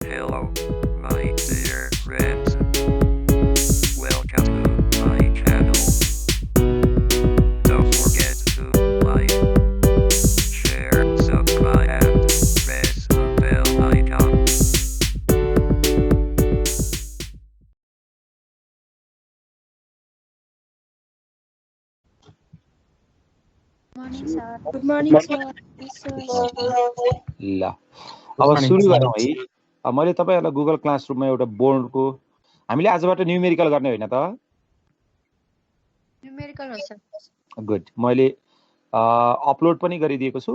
Hello, my dear friends. Welcome to my channel. Don't forget to like, share, subscribe, and press the bell icon. Morning, sir. Good morning, sir. Yes, sir. ल अब सुरु गरौँ है। मैले तपाईहरुलाई Google क्लासरुममा एउटा बोर्डको हामीले आजबाट न्युमेरिकल गर्ने होइन त? Numerical, sir. गुड। मैले अपलोड पनि गरिदिएको छु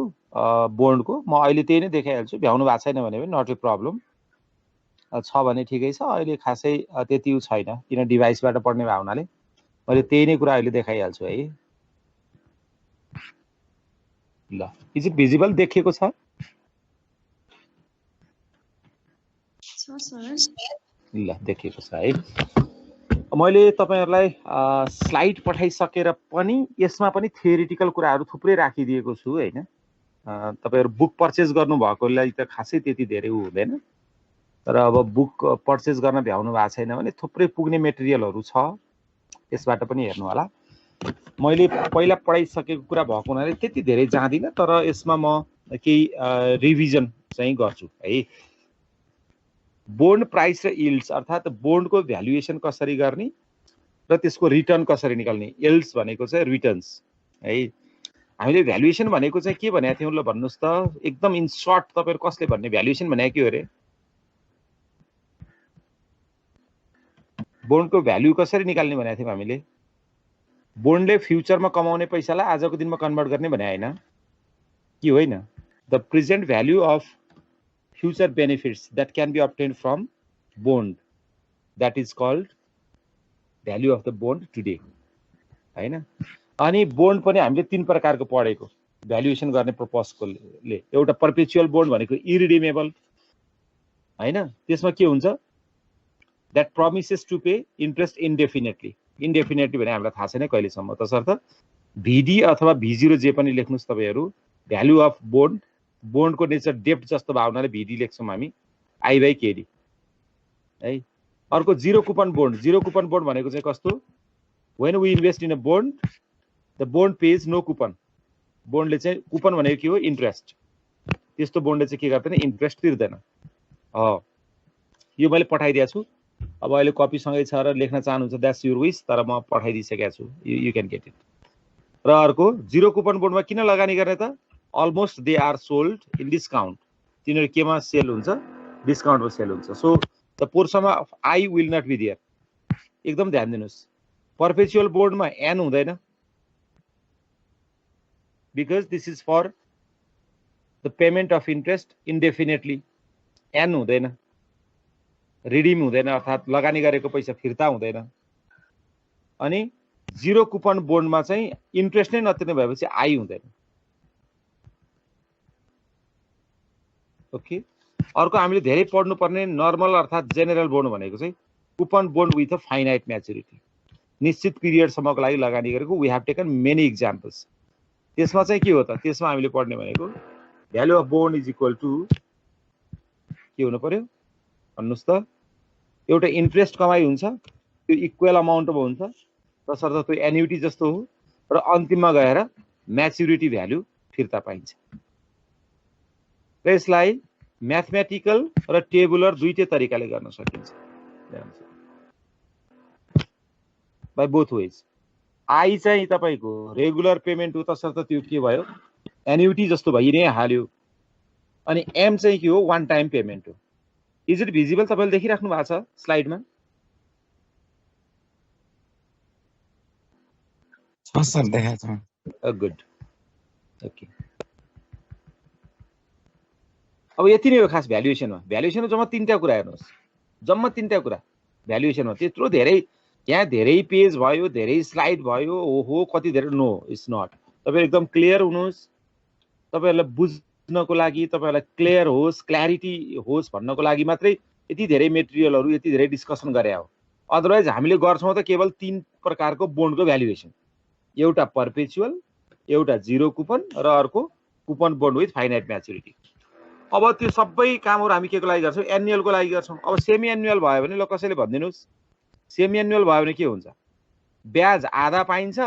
बोर्डको। म अहिले त्यही नै देखाइहाल्छु। भ्याउनु भएको छैन भने पनि नट ए प्रब्लम। छ भने ठिकै छ। अहिले खासै त्यति छैन किन डिभाइसबाट पढ्ने भए हुनाले मैले त्यही नै कुरा अहिले देखाइहाल्छु है। ल, इज इट भिजिबल? देखिएको छ? ल, देखिएको छ है। मैले तपाईहरुलाई स्लाइड पठाइसकेर पनि यसमा पनि थ्योरिटिकल कुराहरु थुप्रै राखिदिएको छु हैन। तपाईहरु बुक पर्चेज गर्नु भएकोलाई त खासै त्यति धेरै हुँदैन, तर अब बुक पर्चेज गर्न भ्याउनु भएको छैन भने थुप्रै पुग्ने मेटेरियलहरु छ, त्यसबाट पनि हेर्नु होला। मैले पहिला पढाइसकेको कुरा भएको हुनाले त्यति धेरै जाँदिन, तर यसमा म केही रिभिजन चाहिँ गर्छु है। बोन्ड प्राइस र यील्ड्स अर्थात बोन्डको भ्यालुएसन कसरी गर्ने र त्यसको रिटर्न कसरी निकाल्ने। यील्ड्स भनेको चाहिँ रिटर्न्स है। हामीले भ्यालुएसन भनेको चाहिँ के भनेको थियौं ल भन्नुस् त? एकदम इन सर्ट तपाईहरु कसले भन्ने भ्यालुएसन भनेको के हो रे? बोन्डको भ्यालु कसरी निकाल्ने भनेको थियौं हामीले। बोन्डले फ्युचरमा कमाउने पैसालाई आजको दिनमा कन्भर्ट गर्ने भने हैन कि होइन? The present value of future benefits that can be obtained from bond, that is called value of the bond today हैन। अनि बोन्ड पनि हामीले तीन प्रकारको पढेको भ्यालुएसन गर्ने पर्पसकोले। एउटा परपेचुअल बोन्ड भनेको इरिडिमेबल हैन, त्यसमा के हुन्छ? that promises to pay interest indefinitely। इन्डेफिनेटली भने हामीलाई थाहा छैन कहिलेसम्म, तसर्थ VD अथवा V0 जे पनि लेख्नुस् तपाईहरु। भ्यालु अफ बोन्ड, बोन्डको नेचर डेप्ट जस्तो भावनाले VD लेख्छौं हामी, I/KD है। अर्को zero coupon bond. Zero coupon bond भनेको चाहिँ कस्तो? when we invest in a bond, the bond pays no coupon। बोन्डले चाहिँ कुपन भनेको के हो? इन्ट्रेस्ट। त्यस्तो बोन्डले चाहिँ के गर्दैन? इन्ट्रेस्ट तिर्दैन। यो मैले पठाइदिएको छु। अब अहिले कपी सँगै छ र लेख्न चाहनुहुन्छ द्याट्स योर विश, तर म पठाइदिसकेको छु। You can get it. र अर्को जीरो कुपन बोन्डमा किन लगानी गर्ने त? Almost they are sold in discount. तिनीहरु केमा सेल हुन्छ? डिस्काउन्टमा सेल हुन्छ। So the portion of I will not be there. एकदम ध्यान दिनुस्। परपेचुअल बोन्डमा एन हुँदैन, because this is for the payment of interest indefinitely. एन हुँदैन, रिडिम हुँदैन, अर्थात लगानी गरेको पैसा फिर्ता हुँदैन। अनि जीरो कुपन बोन्डमा चाहिँ इन्ट्रेस्ट नै नतिर्ने भएपछि आई हुँदैन। ओके। अर्को हामीले धेरै पढ्नु पर्ने नर्मल अर्थात जेनरल बोन्ड भनेको चाहिँ coupon bond with a finite maturity. निश्चित पिरियडसम्मको लागि लगानी गरेको। We have taken many examples. त्यसमा चाहिँ के हो त? त्यसमा हामीले पढ्ने भनेको value of bond is equal to के हुनु पर्यो भन्नुस् त? एउटा इन्ट्रेस्ट कमाइ हुन्छ, त्यो इक्वल अमाउन्टमा हुन्छ, तसर्थ त्यो एन्युटी जस्तो हो, र अन्तिममा गएर म्याच्युरिटी भ्यालु फिर्ता पाइन्छ। र यसलाई म्याथमेटिकल र टेबुलर दुईटै तरिकाले गर्न सकिन्छ, बाइ बोथ वेज। आई चाहिँ तपाईको रेगुलर पेमेन्ट हो, तसर्थ त्यो के भयो? एन्युटी जस्तो भइ नै हाल्यो। अनि एम चाहिँ के हो? वान टाइम पेमेन्ट हो। Is it visible? तपाईले देखिराख्नु भएको छ स्लाइडमा? सर देखाएको छ। गुड। ओके। अब यति नै हो खास भ्यालुएसनमा। भ्यालुएसनमा जम्मा तीनटा कुरा हेर्नुहोस्, जम्मा तीनटा कुरा भ्यालुएसनमा। त्यत्रो धेरै यहाँ धेरै पेज भयो, धेरै स्लाइड भयो, ओहो कति धेरै। No, it's not. तपाईहरु एकदम क्लियर हुनुहोस्। तपाईहरुलाई बुझ्नको लागि, तपाईहरुलाई क्लियर होस्, क्ल्यारिटी होस् भन्नको लागि मात्रै यति धेरै मेटेरियलहरु, यति धेरै डिस्कसन गरे हो। अदरवाइज हामीले गर्छौं त केवल तीन प्रकारको बोन्डको भ्यालुएसन। एउटा परपेचुअल, एउटा जीरो कुपन, र अर्को coupon bond with finite maturity. अब त्यो सबै कामहरु हामी केको लागि गर्छौं एनुअलको लागि गर्छौं अब सेमी एनुअल भयो भने ल कसैले भन्दिनुस् सेमी एनुअल भयो भने के हुन्छ ब्याज आधा पाइन्छ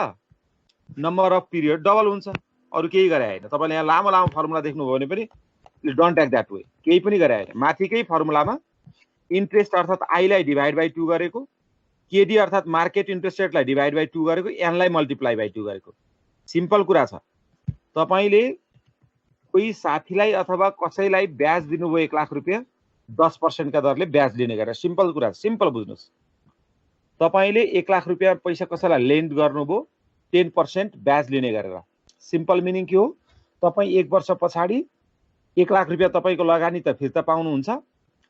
नम्बर अफ पिरियड डबल हुन्छ अरु केही गरे हैन तपाईले यहाँ लामो लामो फर्मुला देख्नुभयो भने पनि डोन्ट टेक दैट वे केही पनि गरे हैन माथिकै फर्मुलामा इन्ट्रेस्ट अर्थात आई लाई डिभाइड बाइ 2 गरेको केडी अर्थात मार्केट इन्ट्रेस्ट रेट लाई डिभाइड बाइ 2 गरेको एन लाई मल्टिप्लाई बाइ 2 गरेको सिम्पल कुरा छ तपाईले कोही साथीलाई अथवा कसैलाई ब्याज दिनुभयो 1 लाख रुपैयाँ 10% का दरले ब्याज लिने गरेर सिम्पल कुरा सिम्पल बुझ्नुस् तपाईले 1 लाख रुपैयाँ पैसा कसैलाई लेन्ड गर्नुभयो 10% ब्याज लिने गरेर सिम्पल मिनिङ के हो तपाई 1 वर्ष पछाडी 1 लाख रुपैयाँ तपाईको लगानी त फिर्ता पाउनुहुन्छ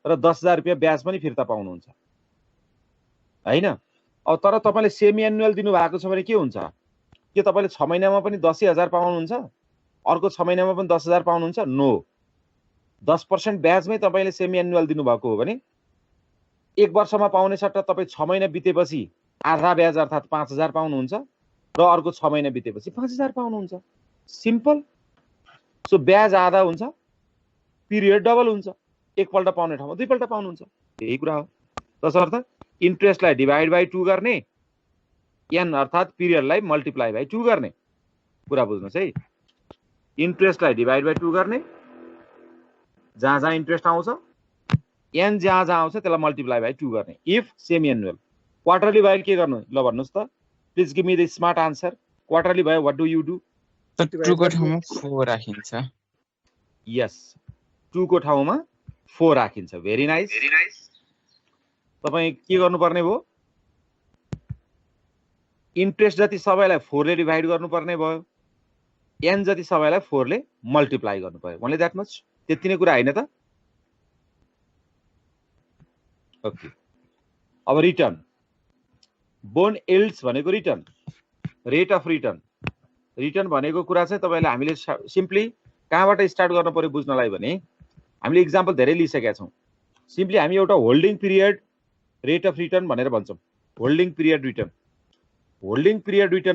र 10,000 रुपैयाँ ब्याज पनि फिर्ता पाउनुहुन्छ हैन अब तर तपाईले सेमी एनुअल दिनु भएको छ भने के हुन्छ के तपाईले 6 महिनामा पनि 10,000 पाउनुहुन्छ अर्को 6 महिनामा पनि 10,000 पाउनुहुन्छ नो 10% ब्याजमै तपाईले सेमी एनुअल दिनु भएको हो भने 1 वर्षमा पाउने सट्टा तपाई 6 महिना बितेपछि आधा ब्याज अर्थात 5,000 पाउनुहुन्छ र अर्को 6 महिना बितेपछि 5,000 पाउनुहुन्छ सिम्पल सो ब्याज आधा हुन्छ पिरियड डबल हुन्छ एकपल्ट पाउने ठाउँमा दुईपल्ट पाउनुहुन्छ यही कुरा हो तसर्थ इन्ट्रेस्टलाई डिभाइड बाइ 2 गर्ने एन अर्थात पिरियडलाई मल्टिप्लाई बाइ 2 गर्ने कुरा बुझ्नुस् है इन्ट्रेस्टलाई डिभाइड बाइ 2 गर्ने जहाँ जहाँ इन्ट्रेस्ट आउँछ एन जहाँ जहाँ आउँछ त्यसलाई मल्टिप्लाई बाइ 2 गर्ने इफ सेमी एनुअल क्वार्टरली भयो के गर्नु ल भन्नुस् त please give me the smart answer quarterly भयो व्हाट डु यु डु त 2 को ठाउँमा 4 राखिन्छ यस 2 को ठाउँमा 4 राखिन्छ भेरी नाइस तपाई के गर्नुपर्ने भो इन्ट्रेस्ट जति सबैलाई 4 ले डिभाइड गर्नुपर्ने भयो एन जति सबैलाई 4 ले मल्टिप्लाई गर्नु पर्यो ओन्ली दैट मच त्यति नै कुरा हैन त ओके अब रिटर्न बोन्ड यील्ड्स भनेको रिटर्न रेट अफ रिटर्न भनेको कुरा चाहिँ तपाईले हामीले सिम्पली कहाँबाट स्टार्ट गर्न पर्यो बुझ्नलाई भने हामीले एक्जाम्पल धेरै लिइसकेका छौं सिम्पली हामी एउटा holding period rate of return भनेर भन्छौं होल्डिङ पिरियड रिटर्न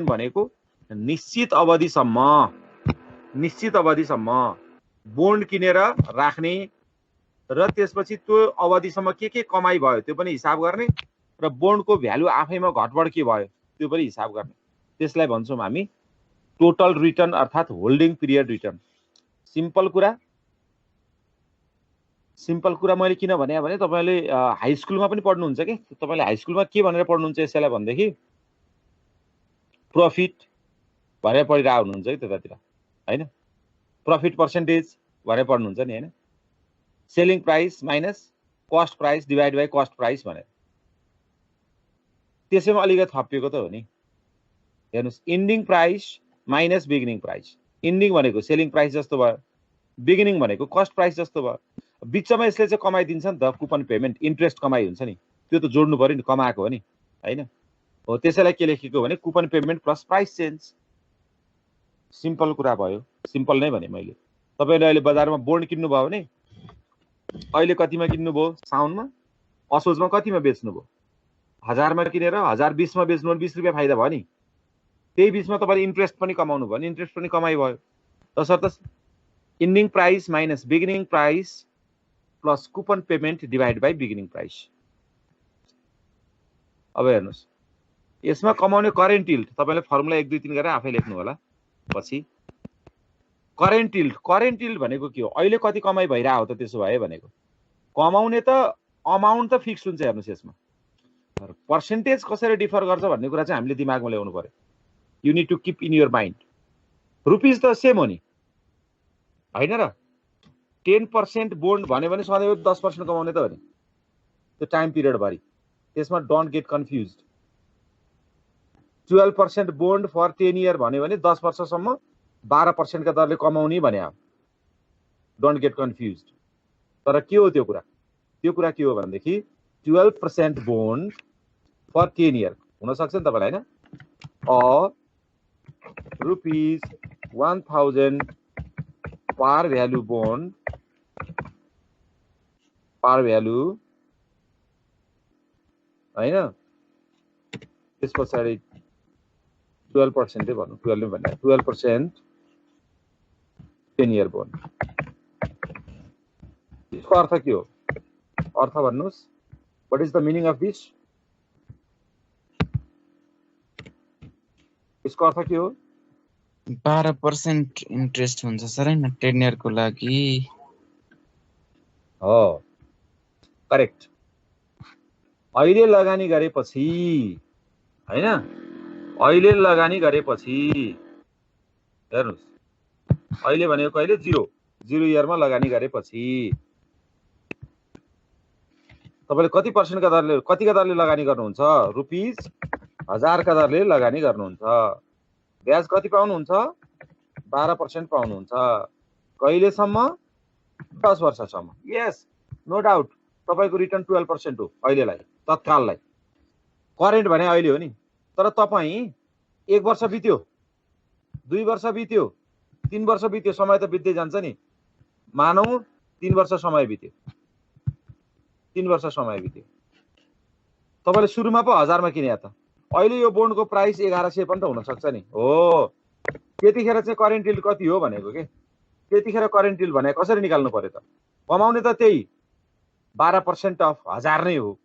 भनेको निश्चित अवधिसम्म बोन्ड किनेर राख्ने र त्यसपछि त्यो अवधिसम्म के कमाई भयो त्यो पनि हिसाब गर्ने र बोन्डको भ्यालु आफैमा घटबढ के भयो त्यो पनि हिसाब गर्ने त्यसलाई भन्छौं हामी टोटल रिटर्न अर्थात होल्डिङ पिरियड रिटर्न सिम्पल कुरा मैले किन भने तपाईले हाई स्कुलमा पनि पढ्नुहुन्छ के तपाईले हाई स्कुलमा के भनेर पढ्नुहुन्छ यसैलाई भन्देखि प्रॉफिट भनेर पढिरा हुनुहुन्छ है त्यतातिर हैन प्रॉफिट पर्सेन्टेज भनेर पढ्नुहुन्छ नि हैन selling price minus cost price divide by cost price भनेर त्यसैमा अलिकति थपिएको त हो नि हेर्नुस् ending price minus beginning price ending भनेको सेलिङ प्राइस जस्तो भयो बिगिनिङ भनेको कस्ट प्राइस जस्तो भयो बिचमा यसले चाहिँ कमाइ दिन्छ नि त कुपन पेमेन्ट इन्ट्रेस्ट कमाइ हुन्छ नि त्यो त जोड्नु पर्यो नि कमाएको हो नि हैन हो त्यसैलाई के लेखेको भने coupon payment plus price change simple कुरा भयो सिम्पल नै भने मैले तपाईले अहिले बजारमा बोन्ड किन्नु भयो भने अहिले कतिमा किन्नु भयो साउनमा असोजमा कतिमा बेच्नु भयो 1000 मा किनेर 1020 मा बेच्नु 20 रुपैयाँ फाइदा भयो नि त्यही बीचमा तपाईले इन्ट्रेस्ट पनि कमाउनु भयो नि इन्ट्रेस्ट पनि कमाइ भयो तसर्थ ending price minus beginning price plus coupon payment divide by beginning price अब हेर्नुस् यसमा कमाउने करेन्ट यील्ड तपाईले फर्मुला 1 2 3 गरेर आफै लेख्नु होला पछि करेन्ट यील्ड भनेको के हो अहिले कति कमाइ भइरा हो त त्यसो भए भनेको कमाउने त अमाउन्ट त फिक्स हुन्छ हेर्नुस् यसमा पर्सेन्टेज कसरी डिफर गर्छ भन्ने कुरा चाहिँ हामीले दिमागमा ल्याउनु पर्यो you need to keep in your mind rupees त सेम हो नि हैन र 10% बोन्ड भन्यो भने सधैँ 10% कमाउने त हो नि त्यो टाइम पिरियड भरि त्यसमा don't get confused 12% bond for 10 year भन्यो भने 10 वर्षसम्म 12% का दरले कमाउने भने हो डोन्ट गेट कन्फ्युज्ड तर के हो त्यो कुरा के हो भनेदेखि 12% बोन्ड फर 10 इयर हुन सक्छ नि तपाईलाई हैन ₹1000 par value bond par value हैन त्यस पछाडी 12% नै भन्नु 12 नै भन्नु 12% 10 year bond यसको अर्थ के हो? अर्थ भन्नुस्, what is the meaning of this? यसको अर्थ के हो? 12% इन्ट्रेस्ट हुन्छ सर हैन 10 इयर को लागि। हो, करेक्ट। अहिले लगानी गरेपछि हैन, अहिले लगानी गरेपछि हेर्नुस्, अहिले भनेको कहिले? 0 इयरमा लगानी गरेपछि तपाईले कति पर्सेन्टका दरले, कतिका दरले लगानी गर्नुहुन्छ? ₹1000 का दरले लगानी गर्नुहुन्छ। ब्याज कति पाउनुहुन्छ? 12% पाउनुहुन्छ। कहिलेसम्म? 10 वर्षसम्म। यस, नो डाउट तपाईको रिटर्न 12% हो अहिलेलाई, तत्काललाई। करेन्ट भने अहिले हो नि, तर तपाई 1 वर्ष बित्यो, 2 वर्ष बित्यो, 3 वर्ष बित्यो, समय त बित्दै जान्छ नि। मानौ 3 वर्ष समय बित्यो, 3 वर्ष समय बित्यो, तपाईले सुरुमा पो 1000 मा किने त, अहिले यो बोन्डको प्राइस 1100 पनि त हुन सक्छ नि। हो, त्यतिखेर चाहिँ करेन्ट यील्ड कति हो भनेको के? त्यतिखेर करेन्ट यील्ड भने कसरी निकाल्नु पर्यो त? कमाउने त त्यही 12% अफ 1000 नै हो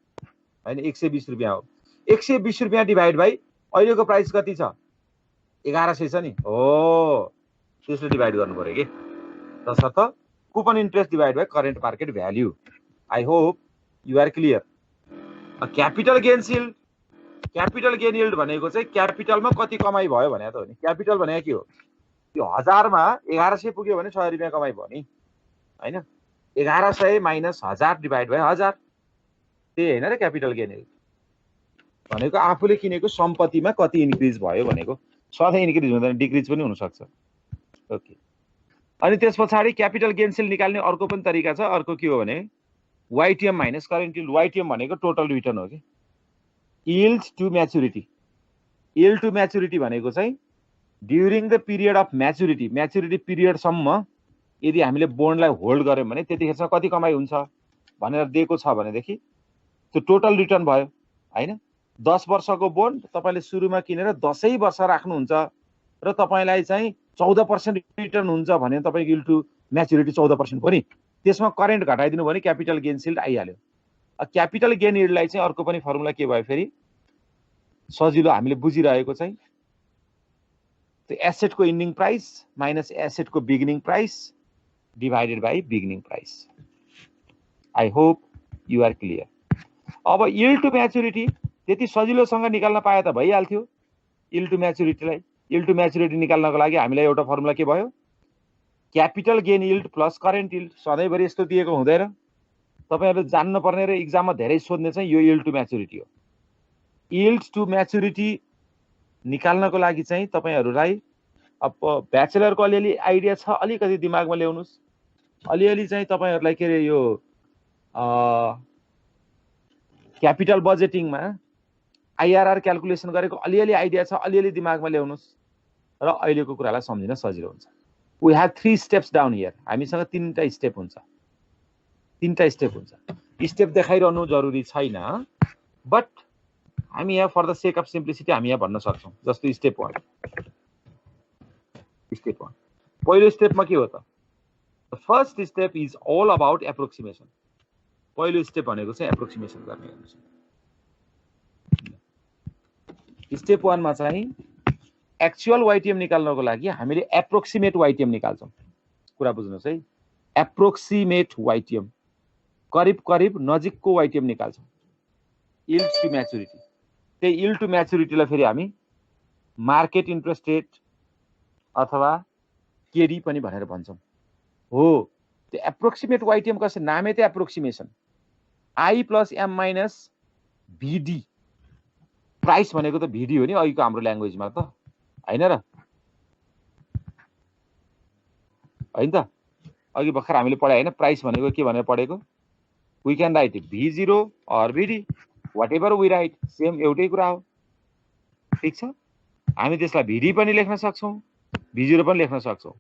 हैन, 120 रुपैयाँ हो। 120 रुपैयाँ डिभाइड बाइ अहिलेको प्राइस कति छ? 1100 छ नि। हो, त्यसले डिभाइड गर्नु पर्यो के? तसर्थ coupon interest divide by current market value. I hope you are clear. Capital gains yield, capital gain yield भनेको चाहिँ क्यापिटलमा कति कमाई भयो भने त हो नि। क्यापिटल भनेको के हो? यो 1000 मा 1100 पुग्यो भने 100 रुपैयाँ कमाई भयो नि हैन। 1100 माइनस 1000 डिभाइड बाइ 1000, त्यही हैन र क्यापिटल गेन यील्ड भनेको। आफूले किनेको सम्पत्तिमा कति इन्क्रिज भयो भनेको। सधैँ इन्क्रिज हुँदैन, डिक्रिज पनि हुन सक्छ। ओके, अनि त्यसपछि क्यापिटल गेन्स यील्ड निकाल्ने अर्को पनि तरिका छ। अर्को के हो भने YTM minus current yield. YTM भनेको टोटल रिटर्न हो कि, yield to maturity. Yield to maturity भनेको चाहिँ during the period of maturity, maturity पिरियडसम्म यदि हामीले बोन्डलाई होल्ड गर्यौँ भने त्यतिखेरसम्म कति कमाई हुन्छ भनेर दिएको छ भनेदेखि त्यो टोटल रिटर्न भयो हैन। 10 वर्षको बोन्ड तपाईले सुरुमा किनेर 10 वर्ष राख्नुहुन्छ र तपाईलाई चाहिँ 14% रिटर्न हुन्छ भने तपाईको यील्ड टु म्याच्युरिटी 14% पनि। त्यसमा करेन्ट घटाइदिनु भने क्यापिटल गेन यील्ड आइहाल्यो। क्यापिटल गेन यील्डलाई चाहिँ अर्को पनि फर्मुला के भयो फेरि सजिलो हामीले बुझिरहेको चाहिँ त्यो एसेटको इन्डिङ प्राइस माइनस एसेटको beginning price divided by beginning price. I hope you are clear. अब यील्ड टु म्याच्युरिटी त्यति सजिलोसँग निकाल्न पाए त भइहाल्थ्यो। यील्ड टु म्याच्युरिटीलाई, यील्ड टु म्याच्युरिटी निकाल्नको लागि हामीलाई एउटा फर्मुला के भयो? Capital gain yield plus current yield. सधैँभरि यस्तो दिएको हुँदैन, तपाईहरुले जान्नु पर्ने र एक्जाममा धेरै सोध्ने चाहिँ यो यील्ड टु म्याच्युरिटी हो। यील्ड टु म्याच्युरिटी निकाल्नको लागि चाहिँ तपाईहरुलाई अब ब्याचलरको अलिअलि आइडिया छ, अलिकति दिमागमा ल्याउनुस्। अलिअलि चाहिँ तपाईहरुलाई के रे यो क्यापिटल बजेटिङमा आईआरआर क्याल्कुलेसन गरेको अलिअलि आइडिया छ, अलिअलि दिमागमा ल्याउनुस् र अहिलेको कुरालाई सम्झिन सजिलो हुन्छ। We have 3 steps down here. हामीसँग 3टा स्टेप हुन्छ, 3टा स्टेप हुन्छ। स्टेप देखाइरहनु जरुरी छैन, बट हामी यहाँ for the sake of simplicity हामी यहाँ भन्न सक्छौं। जस्तो स्टेप 1, स्टेप 1 पहिलो स्टेपमा के हो त? The first step is all about approximation. पहिलो स्टेप भनेको चाहिँ एप्रोक्सिमेसन गर्ने हो। स्टेप 1 मा चाहिँ एक्चुअल वाइटिएम निकाल्नको लागि हामीले एप्रोक्सिमेट वाइटिएम निकाल्छौं। कुरा बुझ्नुस् है, एप्रोक्सिमेट वाइटिएम करिब करिब नजिकको वाइटिएम निकाल्छौं। यील्ड टु म्याच्युरिटी, त्यही यील्ड टु म्याच्युरिटीलाई फेरि हामी मार्केट इन्ट्रेस्ट रेट अथवा केडी पनि भनेर भन्छौं। हो, त्यो एप्रोक्सिमेट वाइटिएम कसरी? नामै त approximation. I plus M minus VD. Price भनेको त भिडी हो नि अघिको हाम्रो ल्याङ्ग्वेजमा त, हैन र? हैन त? अघि भर्खर हामीले पढाए हैन, प्राइस भनेको के भनेर पढेको? We can write V0 or VD, whatever we write, same एउटै कुरा हो। ठीक छ, हामी त्यसलाई VD पनि लेख्न सक्छौं, V0 पनि लेख्न सक्छौं।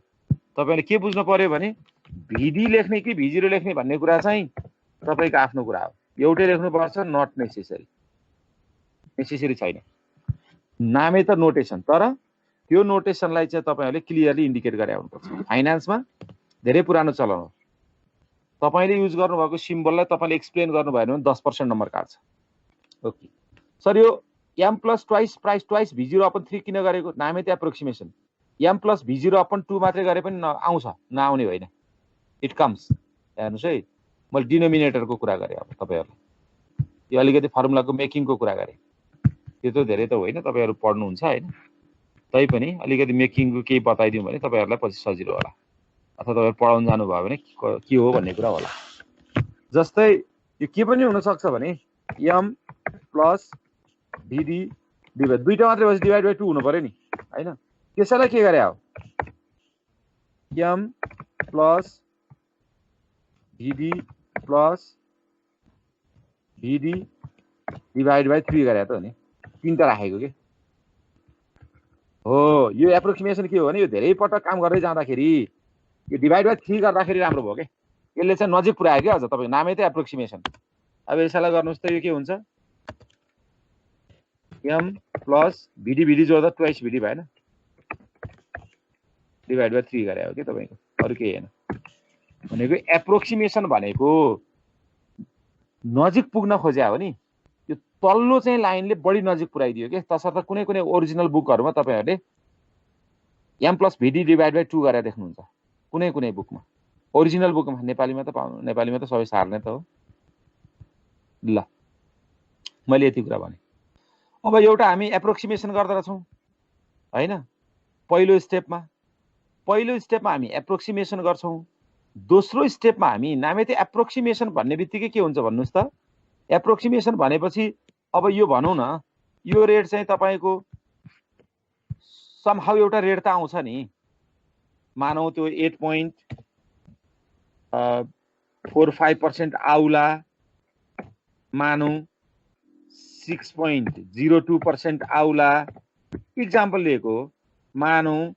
तपाईले के बुझ्नु पर्यो भने VD लेख्ने कि V0 लेख्ने भन्ने कुरा चाहिँ तपाईको आफ्नो कुरा हो। एउटै लेख्नु पर्छ, नट नेसेसरी, नेसेसरी छैन। नामै त नोटेसन, तर त्यो नोटेसनलाई चाहिँ तपाईहरुले क्लियरली इन्डिकेट गरे हुनुपर्छ। फाइनान्समा धेरै पुरानो चलन हो। तपाईले युज गर्नुभएको सिम्बललाई तपाईले एक्सप्लेन गर्नु भएन भने 10% नम्बर काट्छ। ओके सर, यो m plus twice price twice v0 upon 3 किन गरेको? नामै त एप्रोक्सिमेसन। m प्लस v0 अपन 2 मात्रै गरे पनि आउँछ, नआउने होइन, इट कम्स। हेर्नुस् है, मैले डिनोमिनेटरको कुरा गरेँ। अब तपाईहरुलाई यो अलिकति फर्मुलाको मेकिङको कुरा गरेँ। त्यो त धेरै त होइन, तपाईहरु पढ्नुहुन्छ हैन, तै पनि अलिकति मेकिङको केही बताइदिउँ भने तपाईहरुलाई पछि सजिलो होला, अथवा तपाईहरु पढाउन जानुभयो भने के हो भन्ने कुरा होला। जस्तै यो के पनि हुन सक्छ भने m प्लस vd डिभाइड, दुईटा मात्रै भएपछि डिभाइड बाइ 2 हुनु पर्यो नि हैन। त्यसैलाई के गरे हो, m plus vd plus vd divide by 3 गरे त हो नि, तीनटा राखेको के हो। यो एप्रोक्सिमेसन के हो भने यो धेरै पटक काम गर्दै जाँदाखेरि यो डिभाइड बाइ 3 गर्दाखेरि राम्रो भयो के, यसले चाहिँ नजिक पुर्यायो के। अझ तपाईको नामै त एप्रोक्सिमेसन। अब यसैलाई गर्नुस् त यो के हुन्छ, m plus vd vd जोड्दा twice vd भएन, डिभाइड बाइ 3 गरे हो के तपाईको, अरु केही हैन। भनेको एप्रोक्सिमेसन भनेको नजिक पुग्न खोज्या हो नि, यो तल्लो चाहिँ लाइनले बढी नजिक पुर्याइदियो के। तसर्थ कुनै कुनै ओरिजिनल बुकहरुमा तपाईहरुले m plus vd divide by 2 गरेर देख्नुहुन्छ, कुनै कुनै बुकमा। ओरिजिनल बुकमा, नेपालीमा त पाउनु, नेपालीमा त सबै सार्ने त हो। ल मैले यति कुरा भने। अब एउटा हामी एप्रोक्सिमेसन गर्दै छौं हैन। पहिलो स्टेपमा हामी एप्रोक्सिमेसन गर्छौं। दोस्रो स्टेपमा हामी नामै त एप्रोक्सिमेसन भन्ने बित्तिकै के हुन्छ भन्नुस् त, एप्रोक्सिमेसन भनेपछि अब यो भनौं न, यो रेट चाहिँ तपाईको समहाउ एउटा रेट त आउँछ नि। मानौ त्यो 8.45% आउला, मानौ 6.02% आउला, इक्जाम्पल लिएको, मानौ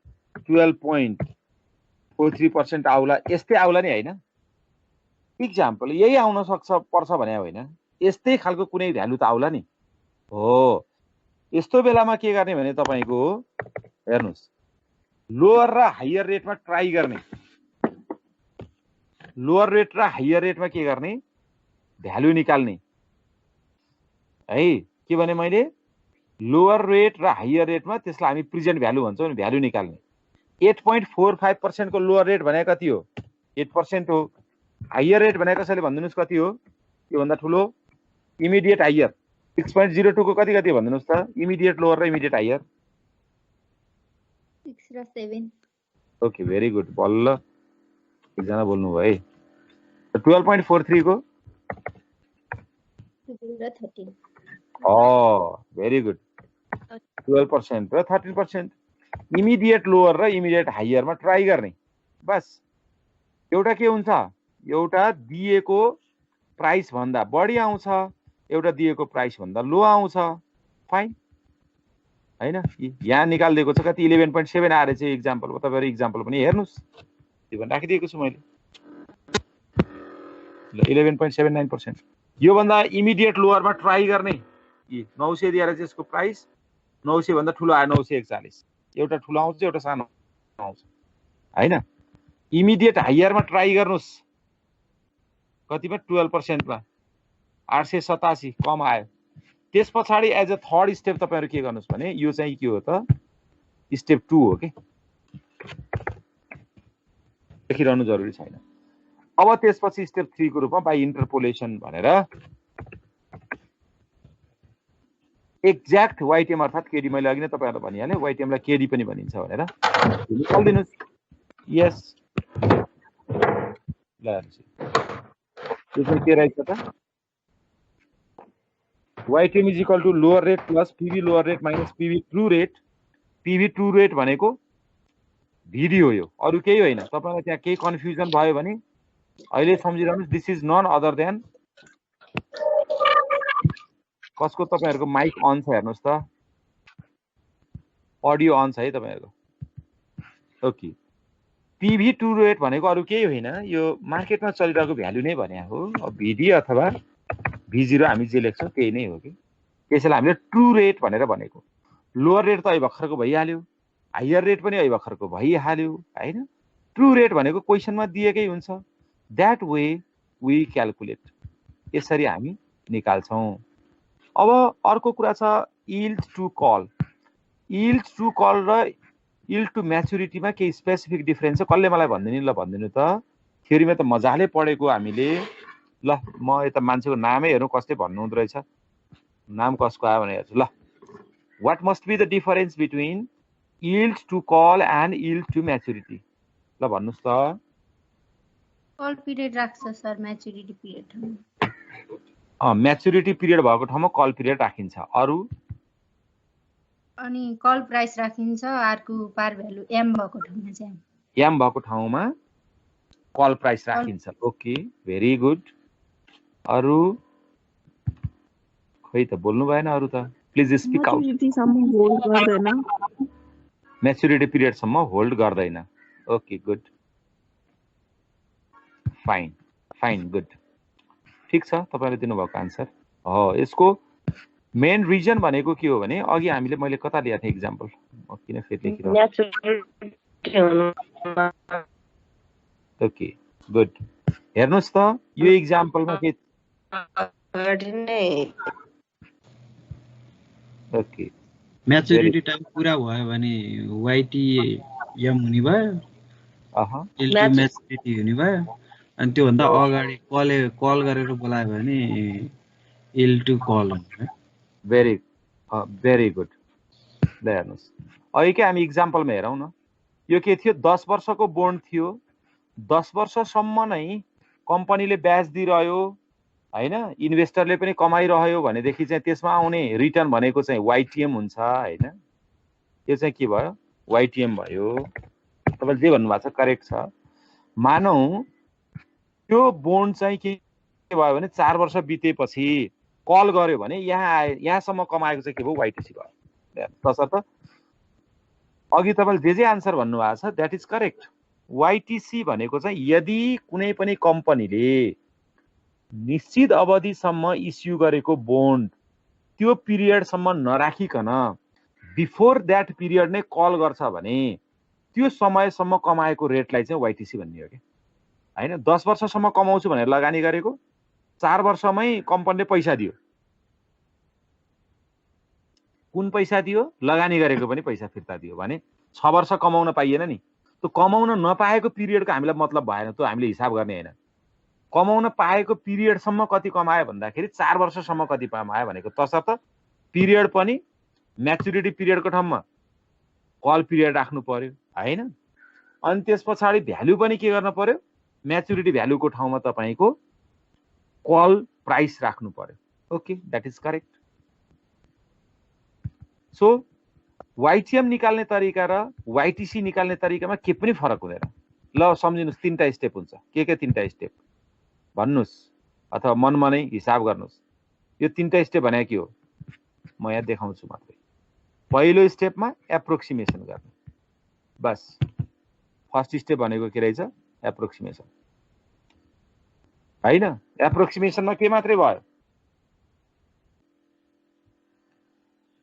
12.43% आउला, यस्तै आउला नि हैन। इक्जाम्पल यही आउन सक्छ पर्छ भने होइन, यस्तै खालको कुनै भ्यालु त आउला नि हो। यस्तो बेलामा के गर्ने भने तपाईको हेर्नुस्, लोअर र हायर रेटमा ट्राई गर्ने, लोअर रेट र हायर रेटमा के गर्ने, भ्यालु निकाल्ने है। के भने मैले, लोअर रेट र हायर रेटमा त्यसलाई हामी प्रेजेन्ट भ्यालु भन्छौं नि, भ्यालु निकाल्ने। 8.45% को लोअर रेट भने कति हो, 8% हो। हायर रेट भने कसैले भन्दिनुस् कति हो, यो भन्दा ठुलो इमिडिएट हायर 6.02 को कति कति भन्दिनुस् त, इमिडिएट लोअर र इमिडिएट हायर 6 र 7। ओके भेरी गुड, बल्ल एकजना बोल्नु भयो है। 12.43 को 12 र 13। भेरी गुड, 12% र 13%। इमिडिएट लोअर र इमिडिएट हायरमा ट्राई गर्ने। बस एउटा के हुन्छ, एउटा दिएको प्राइस भन्दा बढी आउँछ, एउटा दिएको प्राइस भन्दा लो आउँछ, फाइन हैन। यहाँ निकाल्दिएको छ कति, 11.7 आएर चाहिँ इक्जाम्पलमा। तपाईहरु इक्जाम्पल पनि हेर्नुस्, त्यो पनि राखिदिएको छु मैले। ल 11.79%। यो भन्दा इमिडिएट लोअरमा ट्राई गर्ने, 900 दिएर चाहिँ यसको प्राइस 900 भन्दा ठुलो आयो, 941। एउटा ठुलो आउँछ, एउटा सानो आउँछ हैन। इमिडिएट हायरमा ट्राई गर्नुस्, कतिमा, 12% मा 887 कम आयो। त्यसपछि एज अ थर्ड स्टेप तपाईहरु के गर्नुस् भने, यो चाहिँ के हो त, स्टेप 2 हो के, लेखिरहनु जरुरी छैन। अब त्यसपछि स्टेप 3 को रूपमा बाइ इन्टरपोलेसन भनेर एक्ज्याक्ट वाइटिएम अर्थात केडी, मैले अघि नै तपाईहरुलाई भनिहाले, वाइटिएम लाई केडी पनि भनिन्छ भनेर निकाल्दिनुस्। यस ल यो चाहिँ के रहेछ त, YTM is equal to lower rate plus PV lower rate minus PV true rate. PV true rate भनेको भिडी हो, यो अरु केही होइन। तपाईलाई त्यहाँ केही कन्फ्युजन भयो भने अहिले सम्झिरहनुस्, this is none other than, कसको तपाईहरुको माइक अन छ हेर्नुस् त, अडियो अन छ है तपाईहरुको। ओके, पीभी ट्रू रेट भनेको अरु केही होइन, यो मार्केटमा चलिरहेको भ्यालु नै भन्या हो। अब भिडी अथवा v0 हामी जे लेख्छौं त्यही नै हो कि, त्यसैले हामीले ट्रू रेट भनेर भनेको। लोअर रेट त अहिले भर्खरको भइहाल्यो, हायर रेट पनि अहिले भर्खरको भइहाल्यो हैन। ट्रू रेट भनेको क्वेशनमा दिएकै हुन्छ। दैट वे वी क्याल्कुलेट, यसरी हामी निकाल्छौँ। अब अर्को कुरा छ yield to call. Yield to call र यील्ड टु म्याच्युरिटीमा केही स्पेसिफिक डिफरेन्स छ? कसले मलाई भनिदिनु? ल भनिदिनु त। थ्योरीमा त मजाले पढेको हामीले। ल म यता मान्छेको नामै हेरौँ कसले भन्नुहुँदो रहेछ, नाम कसको आयो भने हेर्छु। ल, what must be the difference between yield to call and yield to maturity? ल भन्नुहोस् त। कल पिरियड राख्छ sir maturity period. Maturity period भएको ठाउँमा कल पिरियड राखिन्छ। अरू? अनि कल प्राइस राखिन्छ, अर्को पार भ्यालु एम भएको ठाउँमा चाहिँ एम भएको ठाउँमा कल प्राइस राखिन्छ। Okay, very good. अरू? खोइ त बोल्नु भएन अरू त। Please speak out. म्याच्युरिटी पिरियडसम्म होल्ड गर्दैन। Okay, good, fine fine, good, ठिक छ। तपाईँले दिनुभएको आन्सर हो। यसको मेन रिजन भनेको के हो भने अघि हामीले, मैले कता लिएको थिएँ इक्जाम्पल, म किन फेरि लेखिरहेको। Okay, good. हेर्नुहोस् त यो इक्जाम्पलमा के, ओके, म्याच्युरिटी टाइम पुरा भयो भने YTM हुने भयो, म्याच्युरिटी हुने भयो। अनि त्योभन्दा अगाडि कल गरेर बोलायो भने यील्ड टु कल हुन्छ। Very good. ल हेर्नुहोस्, अघि के हामी इक्जाम्पलमा हेरौँ न। यो के थियो? 10 वर्षको बोन्ड थियो। 10 वर्षसम्म नै कम्पनीले ब्याज दिइरह्यो होइन, इन्भेस्टरले पनि कमाइरह्यो भनेदेखि चाहिँ त्यसमा आउने रिटर्न भनेको चाहिँ YTM हुन्छ होइन। यो चाहिँ के भयो? YTM भयो। तपाईँले जे भन्नुभएको छ करेक्ट छ। मानौ त्यो बोन्ड चाहिँ के भयो भने 4 वर्ष बितेपछि कल गर्यो भने यहाँसम्म कमाएको चाहिँ के भयो? YTC भयो। तसर्थ अघि तपाईँले जे आन्सर भन्नुभएको छ द्याट इज करेक्ट। YTC भनेको चाहिँ यदि कुनै पनि कम्पनीले निश्चित अवधिसम्म इस्यु गरेको बोन्ड त्यो पिरियडसम्म नराखिकन बिफोर द्याट पिरियड नै कल गर्छ भने त्यो समयसम्म कमाएको रेटलाई चाहिँ YTC भन्ने हो कि होइन। 10 वर्षसम्म कमाउँछु भनेर लगानी गरेको, 4 वर्षमै कम्पनीले पैसा दियो। कुन पैसा दियो? लगानी गरेको पनि पैसा फिर्ता दियो भने 6 वर्ष कमाउन पाइएन नि। त्यो कमाउन नपाएको पिरियडको हामीलाई मतलब भएन, त्यो हामीले हिसाब गर्ने होइन। कमाउन पाएको पिरियडसम्म कति कमायो भन्दाखेरि 4 वर्षसम्म कति कमायो भनेको। तसर्थ पिरियड पनि म्याच्युरिटी पिरियडको ठाउँमा कल पिरियड राख्नु पर्यो होइन। अनि त्यस पछाडि भ्यालु पनि के गर्न पर्यो? म्याच्युरिटी भ्यालुको ठाउँमा तपाईँको कल प्राइस राख्नु पर्यो। Okay, that is correct. So YTM निकाल्ने तरिका र YTC निकाल्ने तरिकामा के पनि फरक हुँदैन। ल सम्झिनुहोस्, 3टा स्टेप हुन्छ। के 3टा स्टेप भन्नुहोस्, अथवा मनमा नै हिसाब गर्नुहोस्। यो 3टा स्टेप भने के हो म यहाँ देखाउँछु मात्रै। पहिलो स्टेपमा एप्रोक्सिमेसन गर्ने, बस। फर्स्ट स्टेप भनेको के रहेछ? एप्रोक्सिमेसन होइन। एप्रोक्सिमेसनमा के मात्रै भयो?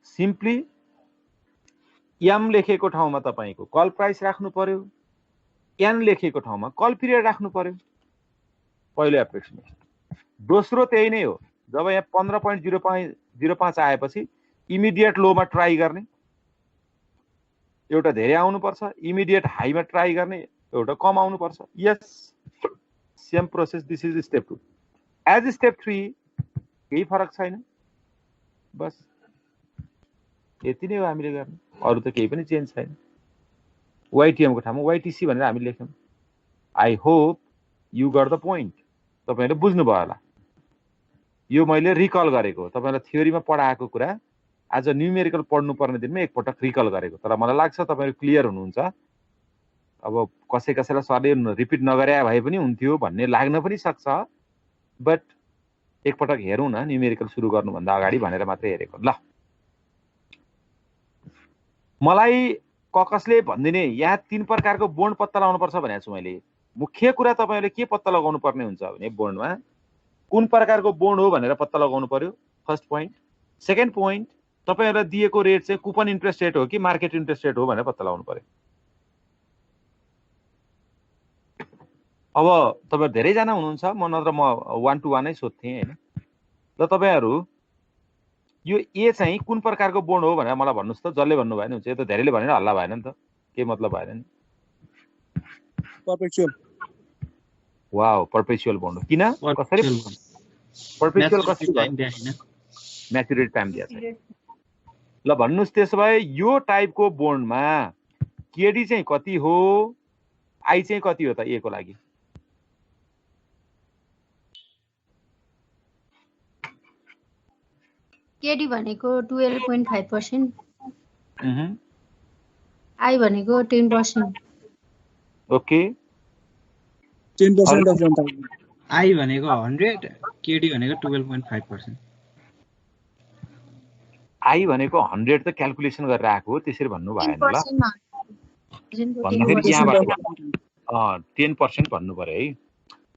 सिम्पली एम लेखेको ठाउँमा तपाईँको कल प्राइस राख्नु पर्यो, एन लेखेको ठाउँमा कल पिरियड राख्नु पर्यो। पहिलो एप्रोक्सिमेसन। दोस्रो त्यही नै हो। जब यहाँ 15.05 आएपछि इमिडिएट लोमा ट्राई गर्ने, एउटा धेरै आउनुपर्छ। इमिडिएट हाईमा ट्राई गर्ने, एउटा कम आउनुपर्छ। Yes, same process. This is step 2। As step 3 केही फरक छैन, बस यति नै हो हामीले गर्ने। अरू त केही पनि चेन्ज छैन। YTM को ठाउँमा YTC भनेर हामी लेख्यौँ। I hope you got the point. तपाईँले बुझ्नुभयो होला। यो मैले रिकल गरेको हो, तपाईँलाई थ्योरीमा पढाएको कुरा आज न्युमेरिकल पढ्नुपर्ने दिनमा एकपटक रिकल गरेको। तर मलाई लाग्छ तपाईँहरू क्लियर हुनुहुन्छ। अब कसैलाई सरले रिपिट नगरे भए पनि हुन्थ्यो भन्ने लाग्न पनि सक्छ, बट एकपटक हेरौँ न न्युमेरिकल सुरु गर्नुभन्दा अगाडि भनेर मात्रै हेरेको। ल, मलाई कसले भनिदिने यहाँ 3 प्रकारको बोन्ड पत्ता लगाउनु पर्छ भनेको छु मैले। मुख्य कुरा तपाईँले के पत्ता लगाउनु पर्ने हुन्छ भने बोन्डमा कुन प्रकारको बोन्ड हो भनेर पत्ता लगाउनु पर्यो, फर्स्ट पोइन्ट। सेकेन्ड पोइन्ट, तपाईँहरूलाई दिएको रेट चाहिँ कुपन इन्ट्रेस्ट रेट हो कि मार्केट इन्ट्रेस्ट रेट हो भनेर पत्ता लगाउनु पर्यो। अब तपाईहरु धेरैजना हुनुहुन्छ, म नत्र म 1 to 1 नै सोध्थेँ हैन। ल तपाईहरु यो ए चाहिँ कुन प्रकारको बोन्ड हो भनेर मलाई भन्नुस् त। जसले भन्नु भएन हुन्छ, यो त धेरैले भनेर हल्ला भएन नि त, के मतलब भएन नि। पर्पेचुअल वाओ, पर्पेचुअल बोन्ड हो। किन कसरी पर्पेचुअल कसरी भयो? म्याचुरिटी टाइम दिया छ। ल भन्नुस् त्यसो भए यो टाइपको बोन्डमा केडी चाहिँ कति हो, आई चाहिँ कति हो त ए को लागि? केडी भनेको 12.5%, Mhm. आई भनेको 10%। ओके, 10% of 1000 आई भनेको 100, केडी भनेको 12.5%। आई भनेको 100 त क्याल्कुलेसन गरेर आएको हो, त्यसरी भन्नु भएन ल। 10% मा भन्दाखेरि यहाँबाट 10% भन्नु पर्यो है।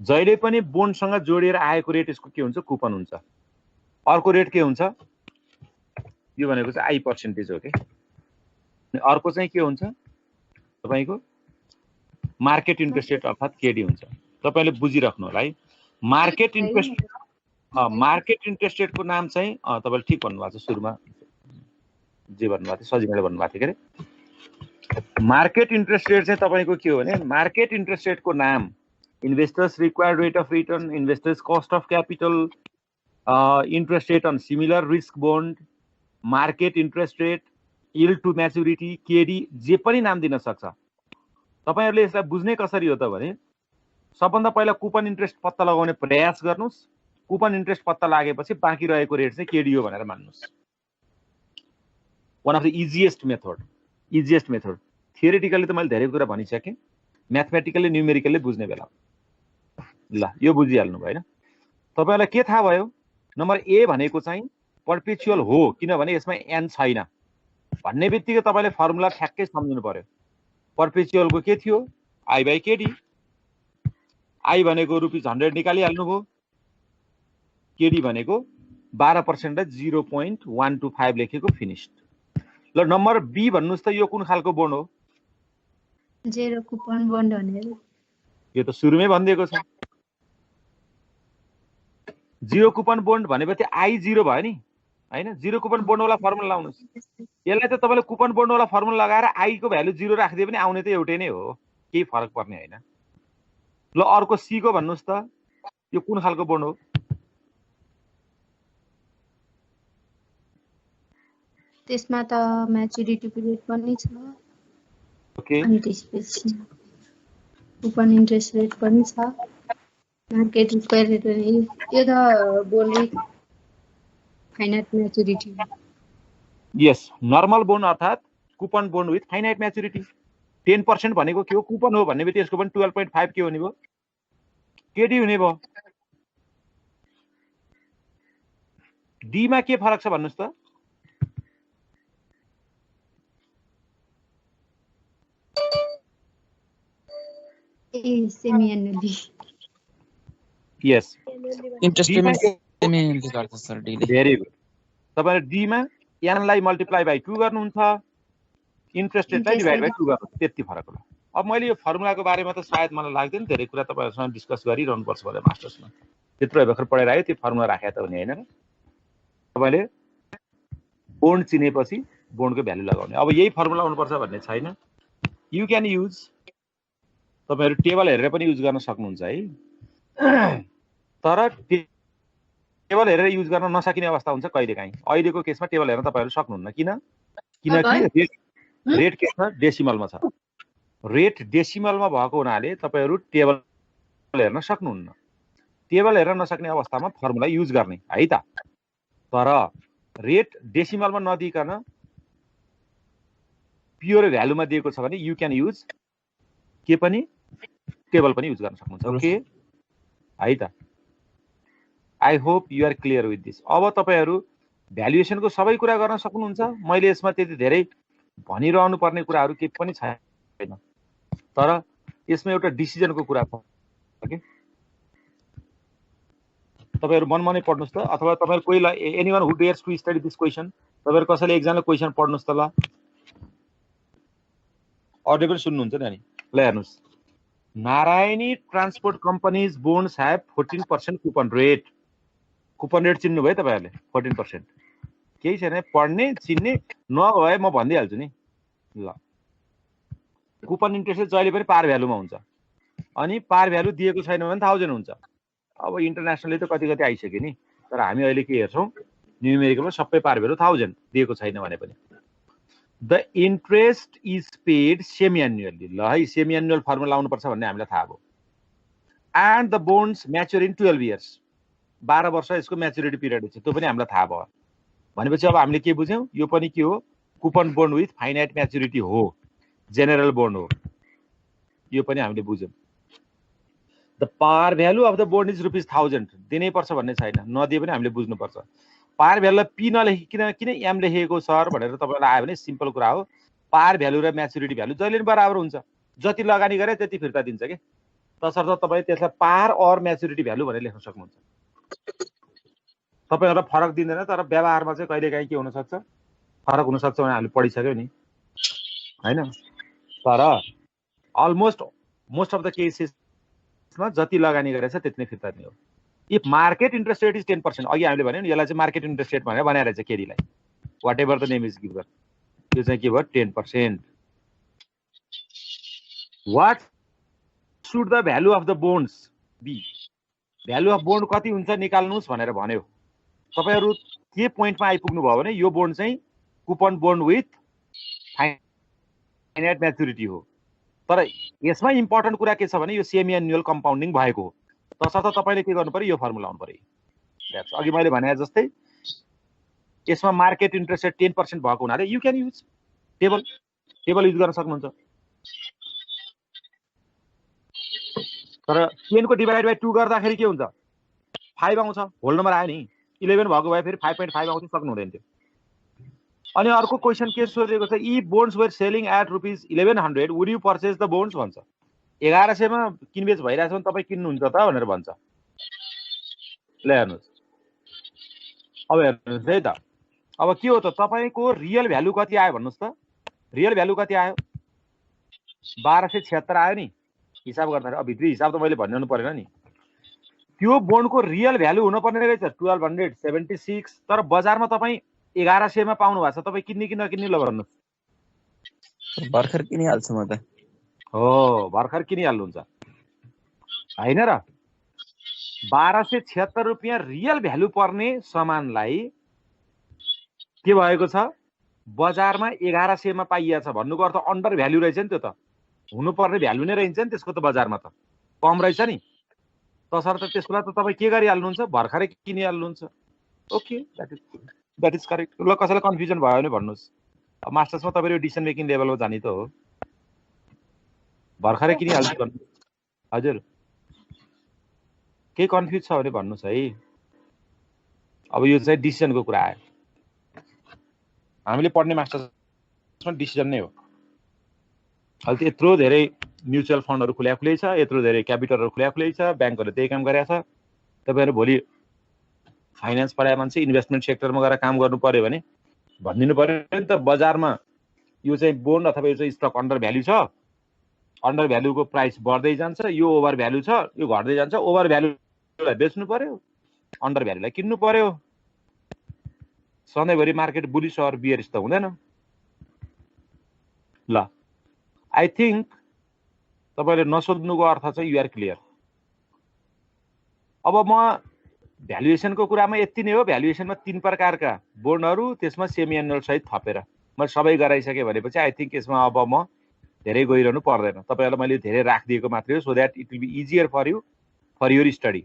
जहिले पनि बोन्डसँग जोडिएर आएको रेट यसको के हुन्छ? कुपन हुन्छ। अर्को रेट के हुन्छ? यो भनेको चाहिँ आई पर्सेन्टेज हो के। अर्को चाहिँ के हुन्छ तपाईको? मार्केट इन्ट्रेस्ट रेट अर्थात् केडी हुन्छ। तपाईले बुझिराख्नु होला है। मार्केट इन्ट्रेस्ट रेटको नाम चाहिँ तपाईले ठीक भन्नुभएको छ, सुरुमा जे भन्नुभएको थियो सजिलोले भन्नुभएको थियो के अरे। मार्केट इन्ट्रेस्ट रेट चाहिँ तपाईको के हो भने, मार्केट इन्ट्रेस्ट रेटको नाम investors required rate of return, investors cost of capital, interest rate on similar risk bond, market interest rate, yield to maturity, KD, जे पनि नाम दिन सक्छ। तपाईहरुले यसलाई बुझ्ने कसरी हो त भने, सबभन्दा पहिला कुपन इन्ट्रेस्ट पत्ता लगाउने प्रयास गर्नुस्। कुपन इन्ट्रेस्ट पत्ता लागेपछि बाँकी रहेको रेट चाहिँ केडी हो भनेर मान्नुस्। One of the easiest method. Theoretically त मैले धेरै कुरा भनिसकेँ, म्याथमेटिकली न्युमेरिकली बुझ्ने बेला ल यो बुझिहाल्नु भयो हैन। तपाईहरुलाई के थाहा भयो? नम्बर ए भनेको चाहिँ पर्पेचुअल हो, किनभने यसमा एन छैन भन्ने बित्तिकै तपाईले फर्मुला ठ्याक्कै सम्झिनु पर्यो। पर्पेचुअलको के थियो? I by KD. आई भनेको ₹100 निकालिहाल्नु भयो, केडी भनेको 12% र 0.125 लेखेको फिनिश्ड। ल नम्बर बी भन्नुस् त, यो कुन खालको बोन्ड हो? जेरो कुपन बोन्ड भनेको यो त सुरुमै भनिदिएको छ। जीरो कुपन बोन्ड भनेपछि आई 0 भयो नि हैन। जीरो कुपन बोन्ड वाला फर्मुला लाउनुस्। यसलाई त तपाईले कुपन बोन्ड वाला फर्मुला लगाएर आई को भ्यालु 0 राखिदिए पनि आउने त एउटै नै हो, केही फरक पर्ने हैन। ल अर्को सी को भन्नुस् त, यो कुन खालको बोन्ड हो? त्यसमा त म्याचुरिटी पिरियड पनि छ, ओके, अनि त्यसपछि कुपन इन्ट्रेस्ट रेट पनि छ, मार्केट रिक्वायर्ड रेट। यो त बोन्ड फाइनाइट म्याचुरिटी। यस, नर्मल बोन्ड अर्थात् coupon bond with finite maturity. 10% भनेको के हो? कुपन हो भन्ने बित्तिकै यसको पनि 12.5 के हुने भयो? केडी हुने भयो। डी मा के फरक छ भन्नुस् त? A semi annually. Yes, interest payment semi annually गर्छ सर डीले। Very good. तपाईले डी मा एन लाई मल्टिप्लाई बाइ 2 गर्नुहुन्छ, इन्ट्रेस्ट रेटलाई डिभाइड बाइ 2 गर्नुहुन्छ, त्यति फरक होला। अब मैले यो फर्मुलाको बारेमा त सायद मलाई लाग्दैन धेरै कुरा तपाईहरुसँग डिस्कस गरिरहनु पर्छ भनेर मास्टर्समा त्यत्रो भर्खर पढेर आयो, त्यो फर्मुला राखेको त हुने हैन र। तपाईले बोन्ड चिनेपछि बोन्डको भ्यालु लगाउने। अब यही फर्मुला हुनुपर्छ भन्ने छैन। यु क्यान युज, तपाईहरु टेबल हेरेर पनि युज गर्न सक्नुहुन्छ है। तर टेबल हेरेर युज गर्न नसकिने अवस्था हुन्छ कहिलेकाहीँ। अहिलेको केसमा टेबल हेर्न तपाईहरु सक्नुहुन्न। किनकि रेट के छ? डेसिमलमा छ। रेट डेसिमलमा भएको हुनाले तपाईहरु टेबल हेर्न सक्नुहुन्न। टेबल हेर्न नसक्ने अवस्थामा फर्मुला युज गर्ने है त। तर रेट डेसिमलमा नदिकन प्योर भ्यालुमा दिएको छ भने यु क्यान युज के पनि टेबल पनि युज गर्न सक्नुहुन्छ। ओके है त। I hope you are clear with this. अब तपाईहरु भ्यालुएसनको सबै कुरा गर्न सक्नुहुन्छ। मैले यसमा त्यति धेरै भनिरहनु पर्ने कुराहरु के पनि छैन, तर यसमा एउटा डिसिजनको कुरा छ के। तपाईहरु मनमनै पढ्नुस् त, अथवा तपाईहरु कोहीलाई anyone who dares to study this question, तपाईहरु कसैले एकजनाले क्वेशन पढ्नुस् त ल। अडियो पनि सुन्नुहुन्छ नि अनि ल हेर्नुस्। Narayani transport companies bonds have 14% coupon rate चिन्नु भयो तपाईहरुले 14%। केही छैन, पढ्ने चिन्ने नभए म भनिदिइहाल्छु नि। ल कुपन इन्ट्रेस्ट जहिले पनि पार भ्यालुमा हुन्छ, अनि पार भ्यालु दिएको छैन भने 1000 हुन्छ। अब इन्टरनेसनली त कति कति आइसक्यो नि, तर हामी अहिले के हेर्छौं, न्युमेरिकलमा सबै पार भ्यालु 1000 दिएको छैन भने पनि। The interest is paid semi annually. ल है, सेमी एन्युअल फर्मुला लाउनु पर्छ भन्ने हामीलाई थाहा भयो। And the bonds mature in 12 years. 12 वर्ष यसको म्याच्युरिटी पिरियड छ, त्यो पनि हामीलाई थाहा भयो। भनेपछि अब हामीले के बुझ्यौं, यो पनि के हो, coupon bond with finite maturity हो, जेनरल बोन्ड हो, यो पनि हामीले बुझ्यौं। द पार value of the bond is ₹1000। दिनै पर्छ भन्ने छैन, नदिए पनि हामीले बुझ्नुपर्छ। पार भ्यालुलाई पी नलेखिकन किन एम लेखेको सर भनेर तपाईलाई आयो भने सिम्पल कुरा हो, पार भ्यालु र म्याच्युरिटी भ्यालु जहिले पनि बराबर हुन्छ, जति लगानी गरे त्यति फिर्ता दिन्छ के। तसर्थ तपाईँ त्यसलाई पार और म्याच्युरिटी भ्यालु भनेर लेख्न सक्नुहुन्छ। तपाईहरुलाई फरक दिँदैन, तर व्यवहारमा चाहिँ कहिलेकाहीँ के हुन सक्छ, फरक हुन सक्छ भने हामीले पढिसक्यौ नि हैन। तर अलमोस्ट मोस्ट अफ द केसेसमा जति लगानी गरेछ त्यति नै फिर्ता दिने हो। If market interest rate is 10%, अघि हामीले भन्यौ नि, यसलाई चाहिँ मार्केट इन्ट्रेस्ट रेट भनेर बनाएर चाहिँ केडीलाई whatever the name is given, यो चाहिँ के भयो 10%। What should the value of the bonds be. Value of bond कति हुन्छ निकाल्नुस् भनेर भन्यो। तपाईहरु के पोइन्टमा आइपुग्नु भयो भने यो बोन्ड चाहिँ coupon bond with finite maturity हो। तर यसमा इम्पोर्टेन्ट कुरा के छ भने यो सेमी एन्युअल कम्पाउन्डिङ भएको हो। तसर्थ तपाईले के गर्नु पर्यो, यो फर्मुला लाउनु पर्यो। द्याट्स अघि मैले भने जस्तै यसमा मार्केट इन्ट्रेस्ट रेट 10% भएको हुनाले you can use table use गर्न सक्नुहुन्छ। तर 10 को डिभाइड बाइ 2 गर्दाखेरि के हुन्छ, 5 आउँछ, होल नम्बर आयो नि। 11 भएको भए फेरि 5.5 आउँछ, सक्नु हुँदैन थियो। अनि अर्को क्वेशन के सोधेको छ, if bonds were selling at ₹1100 would you purchase the bonds भन्छ। 1100 मा किनबेच भइरहेछ भने तपाईँ किन्नुहुन्छ त भनेर भन्छ। ल हेर्नुहोस्, अब हेर्नुहोस् है त, अब के हो त, तपाईको रियल भ्यालु कति आयो भन्नुहोस् त। रियल भ्यालु कति आयो, 1276 आयो नि हिसाब गर्दा। अब भित्री हिसाब त मैले भन्नु परेन नि। त्यो बोन्डको रियल भ्यालु हुन पर्ने रहेछ 1276, तर बजारमा तपाईँ 1100 मा पाउनु भएको छ। तपाईँ किन्ने कि नकिन्ने ल भन्नुहोस्। भर्खर किनिहाल्छु म त। हो, भर्खर किनिहाल्नुहुन्छ हैन र। 1276 रुपियाँ रियल भ्यालु पर्ने सामानलाई के भएको छ, बजारमा 1100 मा पाइएको छ भन्नुको अर्थ अन्डर भ्यालु रहेछ नि। त्यो त हुनुपर्ने भ्यालु नै रहन्छ नि त्यसको, त बजारमा त कम रहेछ नि। तसर्थ त्यसको लागि त तपाईँ के गरिहाल्नुहुन्छ, भर्खरै किनिहाल्नुहुन्छ। Okay, that is correct. ल कसैलाई कन्फ्युजन भयो भने भन्नुहोस्। अब मास्टर्समा तपाईँ डिसिजन मेकिङ लेभलमा जाने त हो, भर्खरै किनिहाल्छु भन्नु। हजुर, के कन्फ्युज छ भने भन्नुहोस् है। अब यो चाहिँ डिसिजनको कुरा आयो। हामीले पढ्ने मास्टर्समा डिसिजन नै हो। अहिले त यत्रो धेरै म्युचुअल फन्डहरू खुलै छ, यत्रो धेरै क्यापिटलहरू खुलै छ, ब्याङ्कहरूले त्यही काम गरेको छ। तपाईँहरू भोलि फाइनेन्स पढाए मान्छे इन्भेस्टमेन्ट सेक्टरमा गएर काम गर्नु पर्यो भने भनिदिनु पर्यो नि त, बजारमा यो चाहिँ बोन्ड अथवा यो चाहिँ स्टक अन्डर भ्यालु छ, अन्डर भ्यालुको प्राइस बढ्दै जान्छ, यो ओभर भ्यालु छ, यो घट्दै जान्छ। ओभर भ्यालुलाई बेच्नु पर्यो, अन्डर भ्यालुलाई किन्नु पर्यो। सधैँभरि मार्केट बुलिस अर बियरिस त हुँदैन। ल, आई थिङ्क तपाईले नसोध्नुको अर्थ चाहिँ यु आर क्लियर। अब म भ्यालुएसनको कुरामा यति नै हो। भ्यालुएसनमा 3 प्रकारका बोन्डहरू, त्यसमा सेमी एनुअल सहित थपेर मैले सबै गराइसकेँ भनेपछि आई थिङ्क यसमा अब म धेरै गइरहनु पर्दैन। तपाईहरुलाई मैले धेरै राखिदिएको मात्रै हो, so that it will be easier for you for your study.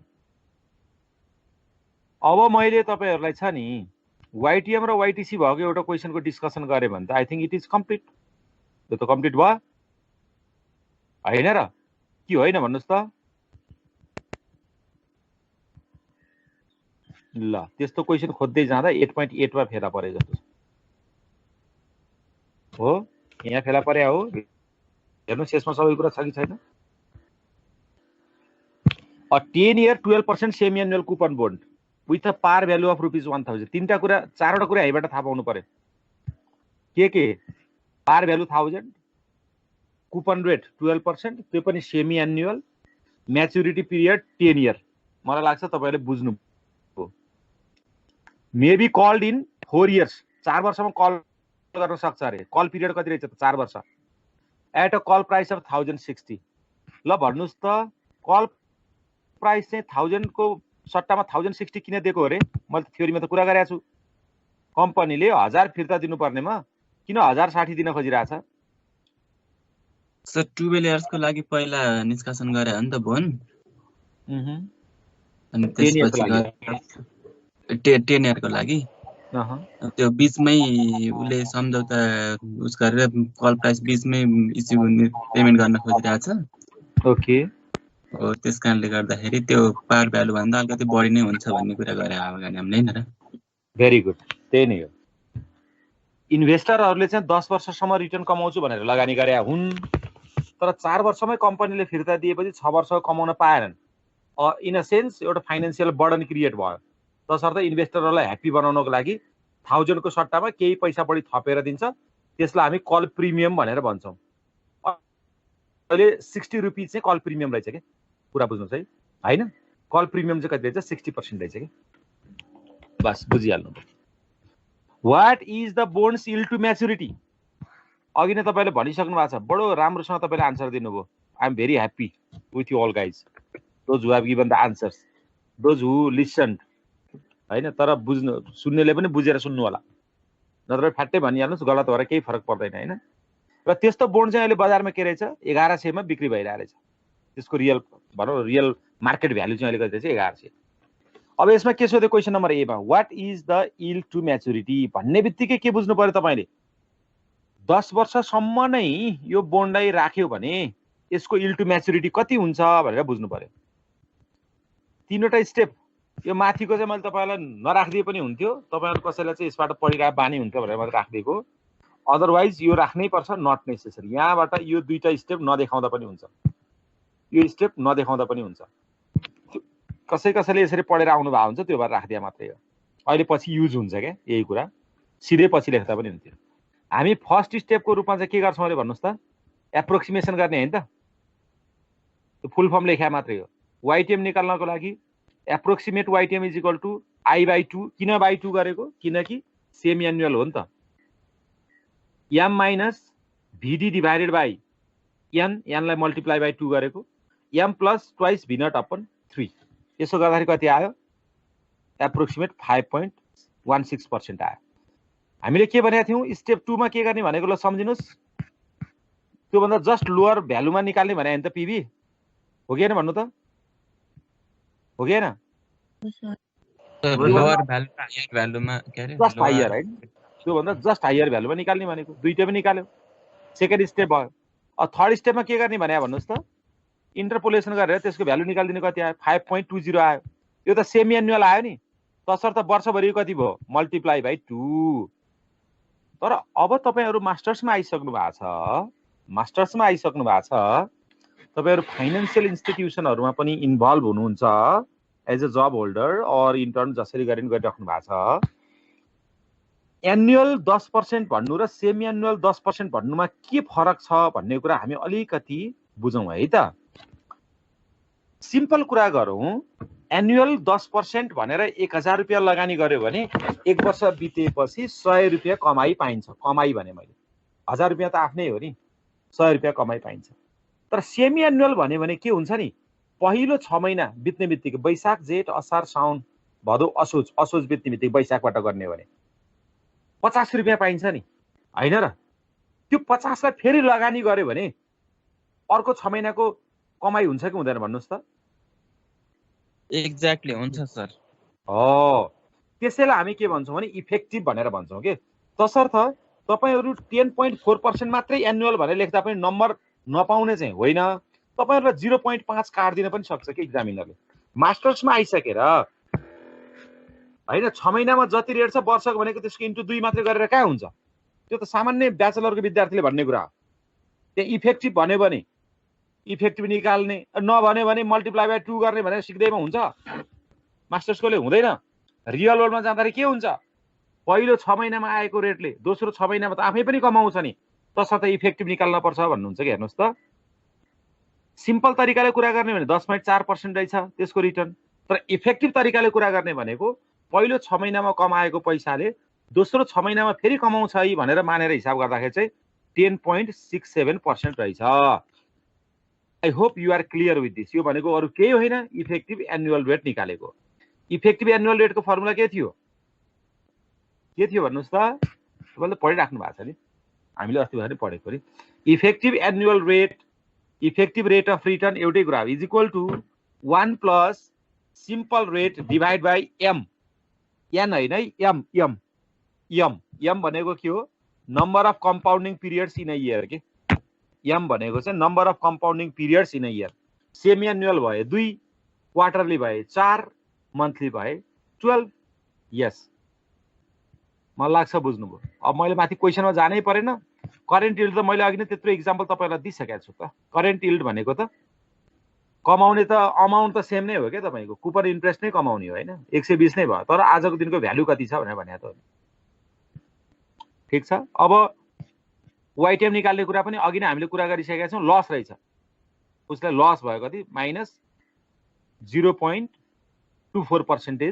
अब मैले तपाईहरुलाई छ नि वाइटिएम र वाइटिसी भएको एउटा क्वेशनको डिस्कसन गरे भने त I think it is complete. त्यो त कम्प्लिट भयो हैन र, के होइन भन्नुहोस् त। ल, त्यस्तो क्वेशन खोज्दै जाँदा 8.8 मा फेला परे जस्तो हो। यहाँ फेला परे हो, हेर्नुहोस् यसमा सबै कुरा छ कि छैन। A 10 year 12% semi annual coupon bond with a पार भ्यालु अफ ₹1000। तीनटा कुरा, चारवटा कुरा यहीबाट थाहा पाउनु पर्यो। के पार भ्यालु 1000, कुपन रेट 12%, त्यो पनि semi annual, maturity period 10 year. मलाई लाग्छ तपाईहरुले बुझ्नु हो। मेबी कल्ड इन 4 इयर्स, 4 वर्षमा कल गर्न सक्छ अरे। कल पिरियड कति रहेछ त? 4 वर्ष। At a call price of 1060। ल भन्नुस् त कल प्राइस चाहिँ 1000 को सट्टामा 1060 किन दिएको अरे? मैले त थ्योरीमा त कुरा गरेको छु। कम्पनीले 1000 फिर्ता दिनुपर्नेमा किन 1060 दिन खोजिरहेछ? सर 12 इयर्सको लागि पहिला निष्कासन गरे हो नि त बोन, अनि 10 इयरको त्यसपछि लागि। 10 इयरको लागि अहँ। त्यो बीचमै उसले सम्झौता उस गरेर कल प्राइस बीचमै इस्यु पेमेन्ट गर्न खोजिरहेछ। ओके। हो त्यस कारणले गर्दाखेरि त्यो पार भ्यालु भन्दा अलिकति बढी नै हुन्छ भन्ने कुरा गरे हो अगाडि हामीले हैन र। भेरी गुड, त्यही नै हो। इन्भेस्टरहरूले चाहिँ 10 वर्षसम्म रिटर्न कमाउँछु भनेर लगानी गरे हुन्, तर 4 वर्षमै कम्पनीले फिर्ता दिएपछि 6 वर्ष कमाउन पाएनन्। इन अ सेन्स एउटा फाइनान्शियल बर्डन क्रिएट भयो। तसर्थ इन्भेस्टरहरूलाई ह्याप्पी बनाउनको लागि 1000 को सट्टामा केही पैसा बढी थपेर दिन्छ, त्यसलाई हामी कल प्रिमियम भनेर भन्छौँ। अहिले 60 रुपैयाँ चाहिँ कल प्रिमियम रहेछ के, कुरा बुझ्नुहोस् है, हैन? कल प्रिमियम चाहिँ कति रहेछ? 60% रहेछ के। बस बुझिहाल्नु। What is the bonds yield to maturity? अघि नै तपाईले भनिसक्नु भएको छ, बडो राम्रोसँग तपाईले आन्सर दिनुभयो। I am very happy with you all guys, those who have given the answers, those who listened, हैन? तर बुझ्नु, सुन्नेले पनि बुझेर सुन्नु होला, नत्र फ्याट्टै भनिहाल्नुस्, गलत भएर केही फरक पर्दैन, हैन? र त्यस्तो बोन्ड चाहिँ अहिले बजारमा के रहेछ? 1100 मा बिक्री भइरहेको रहेछ। त्यसको रियल भनौँ रियल मार्केट भ्यालु चाहिँ अहिले कति रहेछ? 1100। अब यसमा के सोध्यो क्वेशन नम्बर ए मा, what is the yield to maturity भन्ने बित्तिकै के बुझ्नु पर्यो तपाईले? 10 वर्षसम्म नै यो बोन्डलाई राख्यो भने यसको यील्ड टु म्याच्युरिटी कति हुन्छ भनेर बुझ्नु पर्यो। तीनवटा स्टेप। यो माथिको चाहिँ मैले तपाईलाई नराख्दिए पनि हुन्थ्यो, तपाईहरु कसैलाई चाहिँ यसबाट पढिरहेको बानी हुन्छ भनेर मैले राख्दिएको। अदरवाइज यो राख्नै पर्छ, नट नेसेसरी। यहाँबाट यो दुईटा स्टेप नदेखाउँदा पनि हुन्छ, यो स्टेप नदेखाउँदा पनि हुन्छ। कसैले यसरी पढेर आउनु भएको हुन्छ, त्यो भएर राखिदिया मात्रै हो। अहिले पछि युज हुन्छ क्या यही कुरा, सिधै पछि लेख्दा पनि हुन्थ्यो। हामी फर्स्ट स्टेपको रूपमा चाहिँ के गर्छौँ अरे भन्नुहोस् त? एप्रोक्सिमेसन गर्ने हैन त? त्यो फुल फर्म लेख्या मात्रै हो। वाइटिएम निकाल्नको लागि approximate YTM is equal to I/2। किन बाई 2 गरेको? किनकि सेमी एनुअल हो नि त। m minus VD divided by n, n लाई मल्टिप्लाई बाई 2 गरेको, m plus twice V naught upon 3। यसो गर्दाखेरि कति आयो? एप्रोक्सिमेट 5.16% आयो। हामीले के भनेका थियौं? स्टेप 2 मा के गर्ने भनेको ल सम्झिनुस्। त्यो भन्दा जस्ट लोअर भ्यालुमा निकाल्ने भने हैन त पीभी? हो कि हैन भन्नु त? हो कि हैन? लोअर भ्यालु हायर भ्यालुमा के अरे जस्ट हायर हैन, त्यो भन्दा जस्ट हायर भ्यालुमा निकाल्ने भनेको। दुईटै पनि निकाल्यो, सेकेन्ड स्टेप भयो। अब थर्ड स्टेपमा के गर्ने भने भन्नुस् त? इन्टरपोलेसन गरेर त्यसको भ्यालु निकाल्दिने कति आयो? 5.20 आयो। यो त सेमी एनुअल आयो नि, तसर्थ वर्षभरि कति भयो? Multiply by 2। तर अब तपाईहरु मास्टर्समा आइसक्नु भएको छ, मास्टर्समा आइसक्नु भएको छ, तपाईहरु फाइनान्शियल इन्स्टिट्युसनहरुमा पनि इन्भल्भ हुनुहुन्छ एज अ जब होल्डर और इन्टर्न जसरी गरिन गरिराख्नु भएको छ। एनुअल 10% भन्नु र सेमी एनुअल 10% भन्नुमा के फरक छ भन्ने कुरा हामी अलिकति बुझौं है त। सिम्पल कुरा गरौं, एनुअल 10% भनेर 1000 रुपैयाँ लगानी गर्यो भने 1 वर्ष बितेपछि 100 रुपैयाँ कमाई पाइन्छ। कमाई भने मैले 1000 रुपैयाँ त आफ्नै हो नि, 100 रुपैयाँ कमाई पाइन्छ। तर सेमी एनुअल भन्यो भने के हुन्छ नि? पहिलो 6 महिना बित्ने बित्तिकै वैशाख जेठ असार साउन भदौ असोज, असोज बित्ने बित्तिकै वैशाखबाट गर्ने हो भने 50 रुपैयाँ पाइन्छ नि, हैन र? त्यो 50 लाई फेरि लगानी गर्यो भने अर्को 6 महिनाको कमाई हुन्छ कि हुँदैन भन्नुस् त? एक्ज्याक्टली हुन्छ सर। हो, त्यसैलाई हामी के भन्छौं भने इफेक्टिभ भनेर भन्छौं के। तसर्थ तपाईहरु 10.4% मात्रै एनुअल भनेर लेख्दा पनि नम्बर नपाउने चाहिँ होइन। तपाईहरुलाई 0.5 काट दिन पनि सक्छ के एक्जामिनरले। मास्टर्समा आइसकेर हैन 6 महिनामा जति रेट छ वर्षको भनेको त्यसको इन्टु 2 मात्रै गरेर कहाँ हुन्छ? त्यो त सामान्य ब्याचलरको विद्यार्थीले भन्ने कुरा हो। त्यहाँ इफेक्टिभ भन्यो भने इफेक्टिभ निकाल्ने, नभन्यो भने मल्टिप्लाई बाइ 2 गर्ने भनेर सिक्दैमा हुन्छ। मास्टर्सकोले हुँदैन। रियल वर्ल्डमा जाँदाखेरि के हुन्छ? पहिलो 6 महिनामा आएको रेटले दोस्रो 6 महिनामा त आफै पनि कमाउँछ नि। तसर्थ इफेक्टिभ निकाल्न पर्छ भन्नुहुन्छ कि हेर्नुहोस् त सिम्पल तरिकाले कुरा गर्ने भने 10.4% रहेछ त्यसको रिटर्न तर इफेक्टिभ तरिकाले कुरा गर्ने भनेको पहिलो 6 महिनामा कमाएको पैसाले दोस्रो 6 महिनामा फेरि कमाउँछ है भनेर मानेर हिसाब गर्दाखेरि चाहिँ 10.67% रहेछ I hope you are clear with this यो भनेको अरु केही होइन इफेक्टिभ एनुअल रेट निकालेको इफेक्टिभ एनुअल रेटको फर्मुला के थियो भन्नुस् त तपाईले पढिराख्नु भएको छ नि हामीले अस्ति भर्खरै पढेको रे इफेक्टिभ रेट अफ रिटर्न एउटै कुरा हो is equal to 1 plus simple rate divide by M N हैन है एम भनेको के हो number of compounding periods in a year के एम भनेको चाहिँ number of compounding periods in a year semi annual भए 2 क्वार्टरली भए 4 मन्थली भए 12 यस मलाई लाग्छ बुझ्नुभयो अब मैले माथि क्वेशनमा जानै परेन करेन्ट यील्ड त मैले अघि नै त्यत्रो एक्जाम्पल तपाईहरुलाई दिइसकेको छु त करेन्ट यील्ड भनेको त कमाउने त अमाउन्ट त सेम नै हो के तपाईको कुपन इन्ट्रेस्ट नै कमाउने हो हैन 120 नै भयो तर आजको दिनको भ्यालु कति छ भनेर भने त ठीक छ अब वाइटिएम निकाल्ने कुरा पनि अघि नै हामीले कुरा गरिसकेका छौं लस रहेछ उसलाई लस भयो कति माइनस 0.24%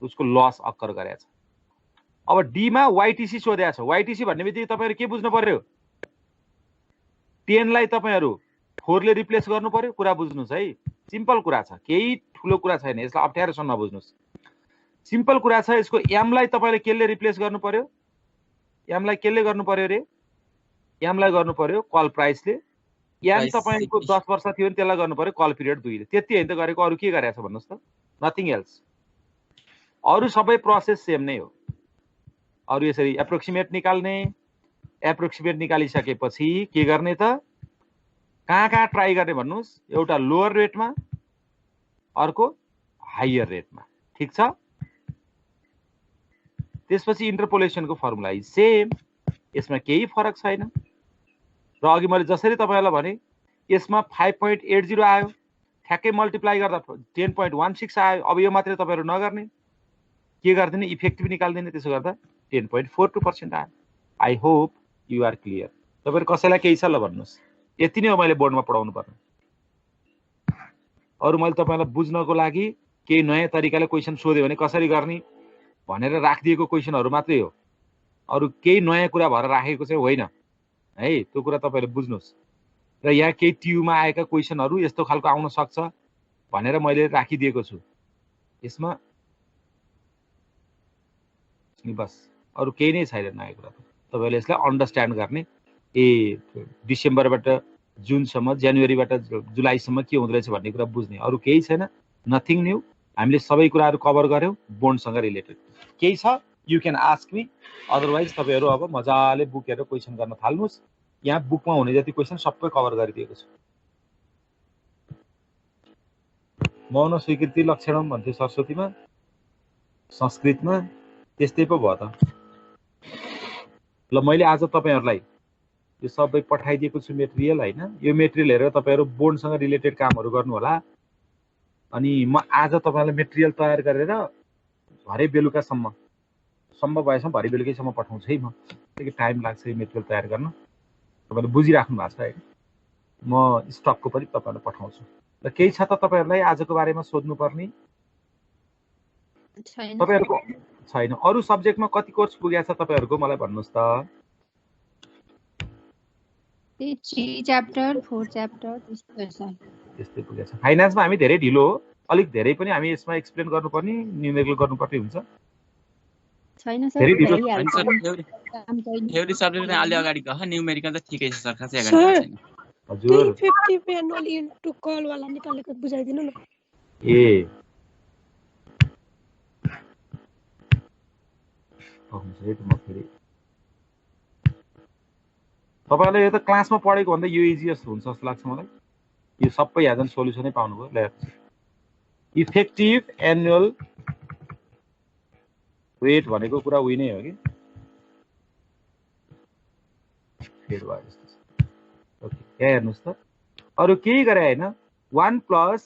उसको लस अक्कर गरेछ अब डी मा वाइटीसी सोधेको छ वाइटीसी भन्ने बित्तिकै तपाईहरु के बुझ्नु पर्यो 10 लाई तपाईहरु 4 ले रिप्लेस गर्नु पर्यो कुरा बुझ्नुस् है सिम्पल कुरा छ केही ठुलो कुरा छैन यसलाई अप्ठ्यारोसँग नबुझ्नुस् सिम्पल कुरा छ यसको एम लाई तपाईले केले रिप्लेस गर्नु पर्यो एम लाई केले गर्नु पर्यो रे एम लाई गर्नु पर्यो कल प्राइसले एम तपाईको 10 वर्ष थियो नि त्यसलाई गर्नु पर्यो कल पिरियड 2 ले त्यति हैन त गरेको अरु के गरेछ भन्नुस् त नथिङ एल्स अरु सबै प्रोसेस सेम नै हो अरु यसरी एप्रोक्सिमेट निकाल्ने एप्रोक्सिमेट निकालिसकेपछि के गर्ने त कहाँ ट्राई गर्ने भन्नुस् एउटा लोअर रेटमा अर्को हायर रेटमा ठीक छ त्यसपछि इन्टरपोलेसनको फर्मुला इज सेम यसमा केही फरक छैन र अघि मैले जसरी तपाईहरुलाई भने यसमा 5.80 आयो ठ्याक्कै मल्टिप्लाई गर्दा 10.16 आयो अब यो मात्रै तपाईहरु नगर्ने के गर्दिने इफेक्टिभ निकाल्दिने त्यसो गर्दा 10.42% आयो I hope you are clear तपाईहरु कसैलाई केही छ ल भन्नुस् यति नै हो मैले बोर्डमा पढाउनु पर्ने अरु मैले तपाईहरुलाई बुझ्नको लागि केही नयाँ तरिकाले क्वेशन सोध्यो भने कसरी गर्ने भनेर राखिदिएको क्वेशनहरु मात्रै हो अरु केही नयाँ कुरा भएर राखेको चाहिँ होइन है त्यो कुरा तपाईहरुले बुझ्नुस् र यहाँ केही ट्युमा आएका क्वेशनहरु यस्तो खालको आउन सक्छ भनेर मैले राखिदिएको छु यसमा नि बस अरु केही नै छैन नयाँ कुरा तपाईहरुले यसलाई अन्डरस्ट्यान्ड गर्ने डिसेम्बरबाट जुनसम्म जनवरीबाट जुलाईसम्म के हुँदै रहेछ भन्ने कुरा बुझ्ने अरु केही छैन नथिङ न्यू हामीले सबै कुराहरु कभर गर्यौं बोन्डसँग रिलेटेड केही छ you can ask me otherwise तपाईहरु अब मजाले बुक हेरेर क्वेशन गर्न थाल्नुस् यहाँ बुकमा हुने जति क्वेशन सबै कभर गरिदिएको छु मौन स्वीकृति लक्षणम भन्थे सरस्वतीमा संस्कृतमा त्यस्तै पो भयो त ल मैले आज तपाईहरुलाई यो सबै पठाइदिएको छु मेटेरियल हैन यो मेटेरियल हेरेर तपाईहरु बोन्डसँग रिलेटेड कामहरु गर्नु होला अनि म आज तपाईहरुलाई मेटेरियल तयार गरेर भरे बेलुकासम्म सम्भव भएसम्म भरे बेलुकैसम्म पठाउँछु है म त्यति टाइम लाग्छ यो मेटेरियल तयार गर्न तपाईहरुले बुझिराख्नु भएको छ है म स्टकको पनि तपाईहरुलाई पठाउँछु र केही छ त तपाईहरुलाई आजको बारेमा सोध्नु पर्ने छैन तपाईहरुको छैन अरु सब्जेक्टमा कति कोर्स पुगेछ तपाईहरुको मलाई भन्नुस् त 3 च्याप्टर 4 च्याप्टर त्यस्तै पुगेछ फाइनान्समा हामी धेरै ढिलो हो अलिक धेरै पनि हामी यसमा एक्सप्लेन गर्नुपर्ने न्यूमेरिकल गर्नुपर्ने हुन्छ छैन सर धेरै ढिलो थ्योरी सब्जेक्ट अलि अगाडि गयो न्यूमेरिकल त ठिकै छ सर खासै अगाडि छैन हजुर effective annual yield to call वाला निकालेको बुझाइदिनु न ए तपाईहरुले यो त क्लासमा पढेको भन्दा यो इजी जस्तो हुन्छ जस्तो लाग्छ मलाई यो सबै यहाँ जन सोलुसनै पाउनुभयो ल इफेक्टिभ एनुअल रेट भनेको कुरा उही नै हो कि फेड भयो जस्तो ओके यहाँ हेर्नुस् त अरु केही गरे हैन 1 प्लस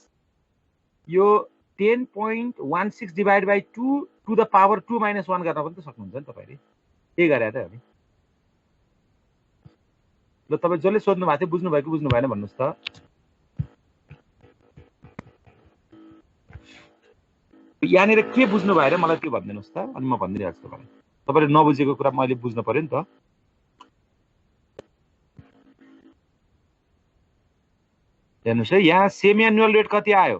यो 10.16 divide by 2 to the power 2 - 1 गर्न पनि त सक्नुहुन्छ नि तपाईले के गरे त हामी ल तपाईँ जसले सोध्नु भएको थियो बुझ्नुभयो कि बुझ्नु भएन भन्नुहोस् त। यहाँनिर के बुझ्नु भएर मलाई त्यो भनिदिनुहोस् त, अनि म भनिदिइहाल्छु तपाईँलाई। तपाईँले नबुझेको कुरा मैले बुझ्नु पर्यो नि त। हेर्नुहोस् है, यहाँ सेमी एनुअल रेट कति आयो?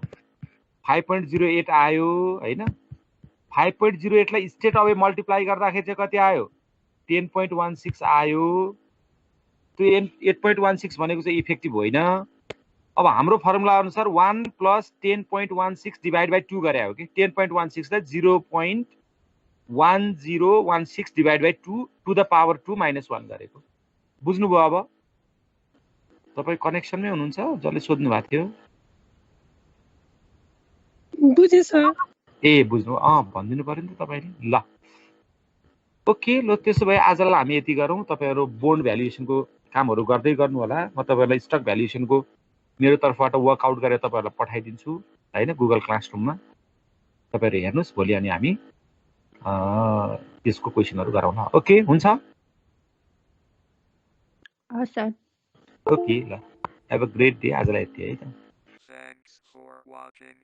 5.08 आयो होइन। 5.08 लाई स्टेट अवे मल्टिप्लाई गर्दाखेरि चाहिँ कति आयो? 10.16 आयो। त्यो 8.16 भनेको चाहिँ इफेक्टिभ होइन। अब हाम्रो फर्मुला अनुसार 1 + 10.16 डिभाइड बाई 2 गरे हो कि 10.16 लाई 0.1016 divide by 2 to the power 2 - 1 गरेको। बुझ्नुभयो? अब तपाईँ कनेक्सनमै हुनुहुन्छ जसले सोध्नु भएको थियो? बुझेँ सर। ए बुझ्नु, भनिदिनु पर्यो नि त तपाईँले। ल ओके, ल त्यसो भए आजलाई हामी यति गरौँ। तपाईँहरू बोन्ड भ्यालुएसनको कामहरू गर्दै गर्नु होला। म तपाईँहरूलाई स्टक भ्यालुएसनको मेरो तर्फबाट वर्कआउट गरेर तपाईँहरूलाई पठाइदिन्छु होइन, गुगल क्लासरुममा। तपाईँहरू हेर्नुहोस् भोलि, अनि हामी त्यसको क्वेसनहरू गराउँला। ओके, हुन्छ? हस् सर। ओके, ल हेभ अ ग्रेट डे। आजलाई यति है त। Thanks for watching.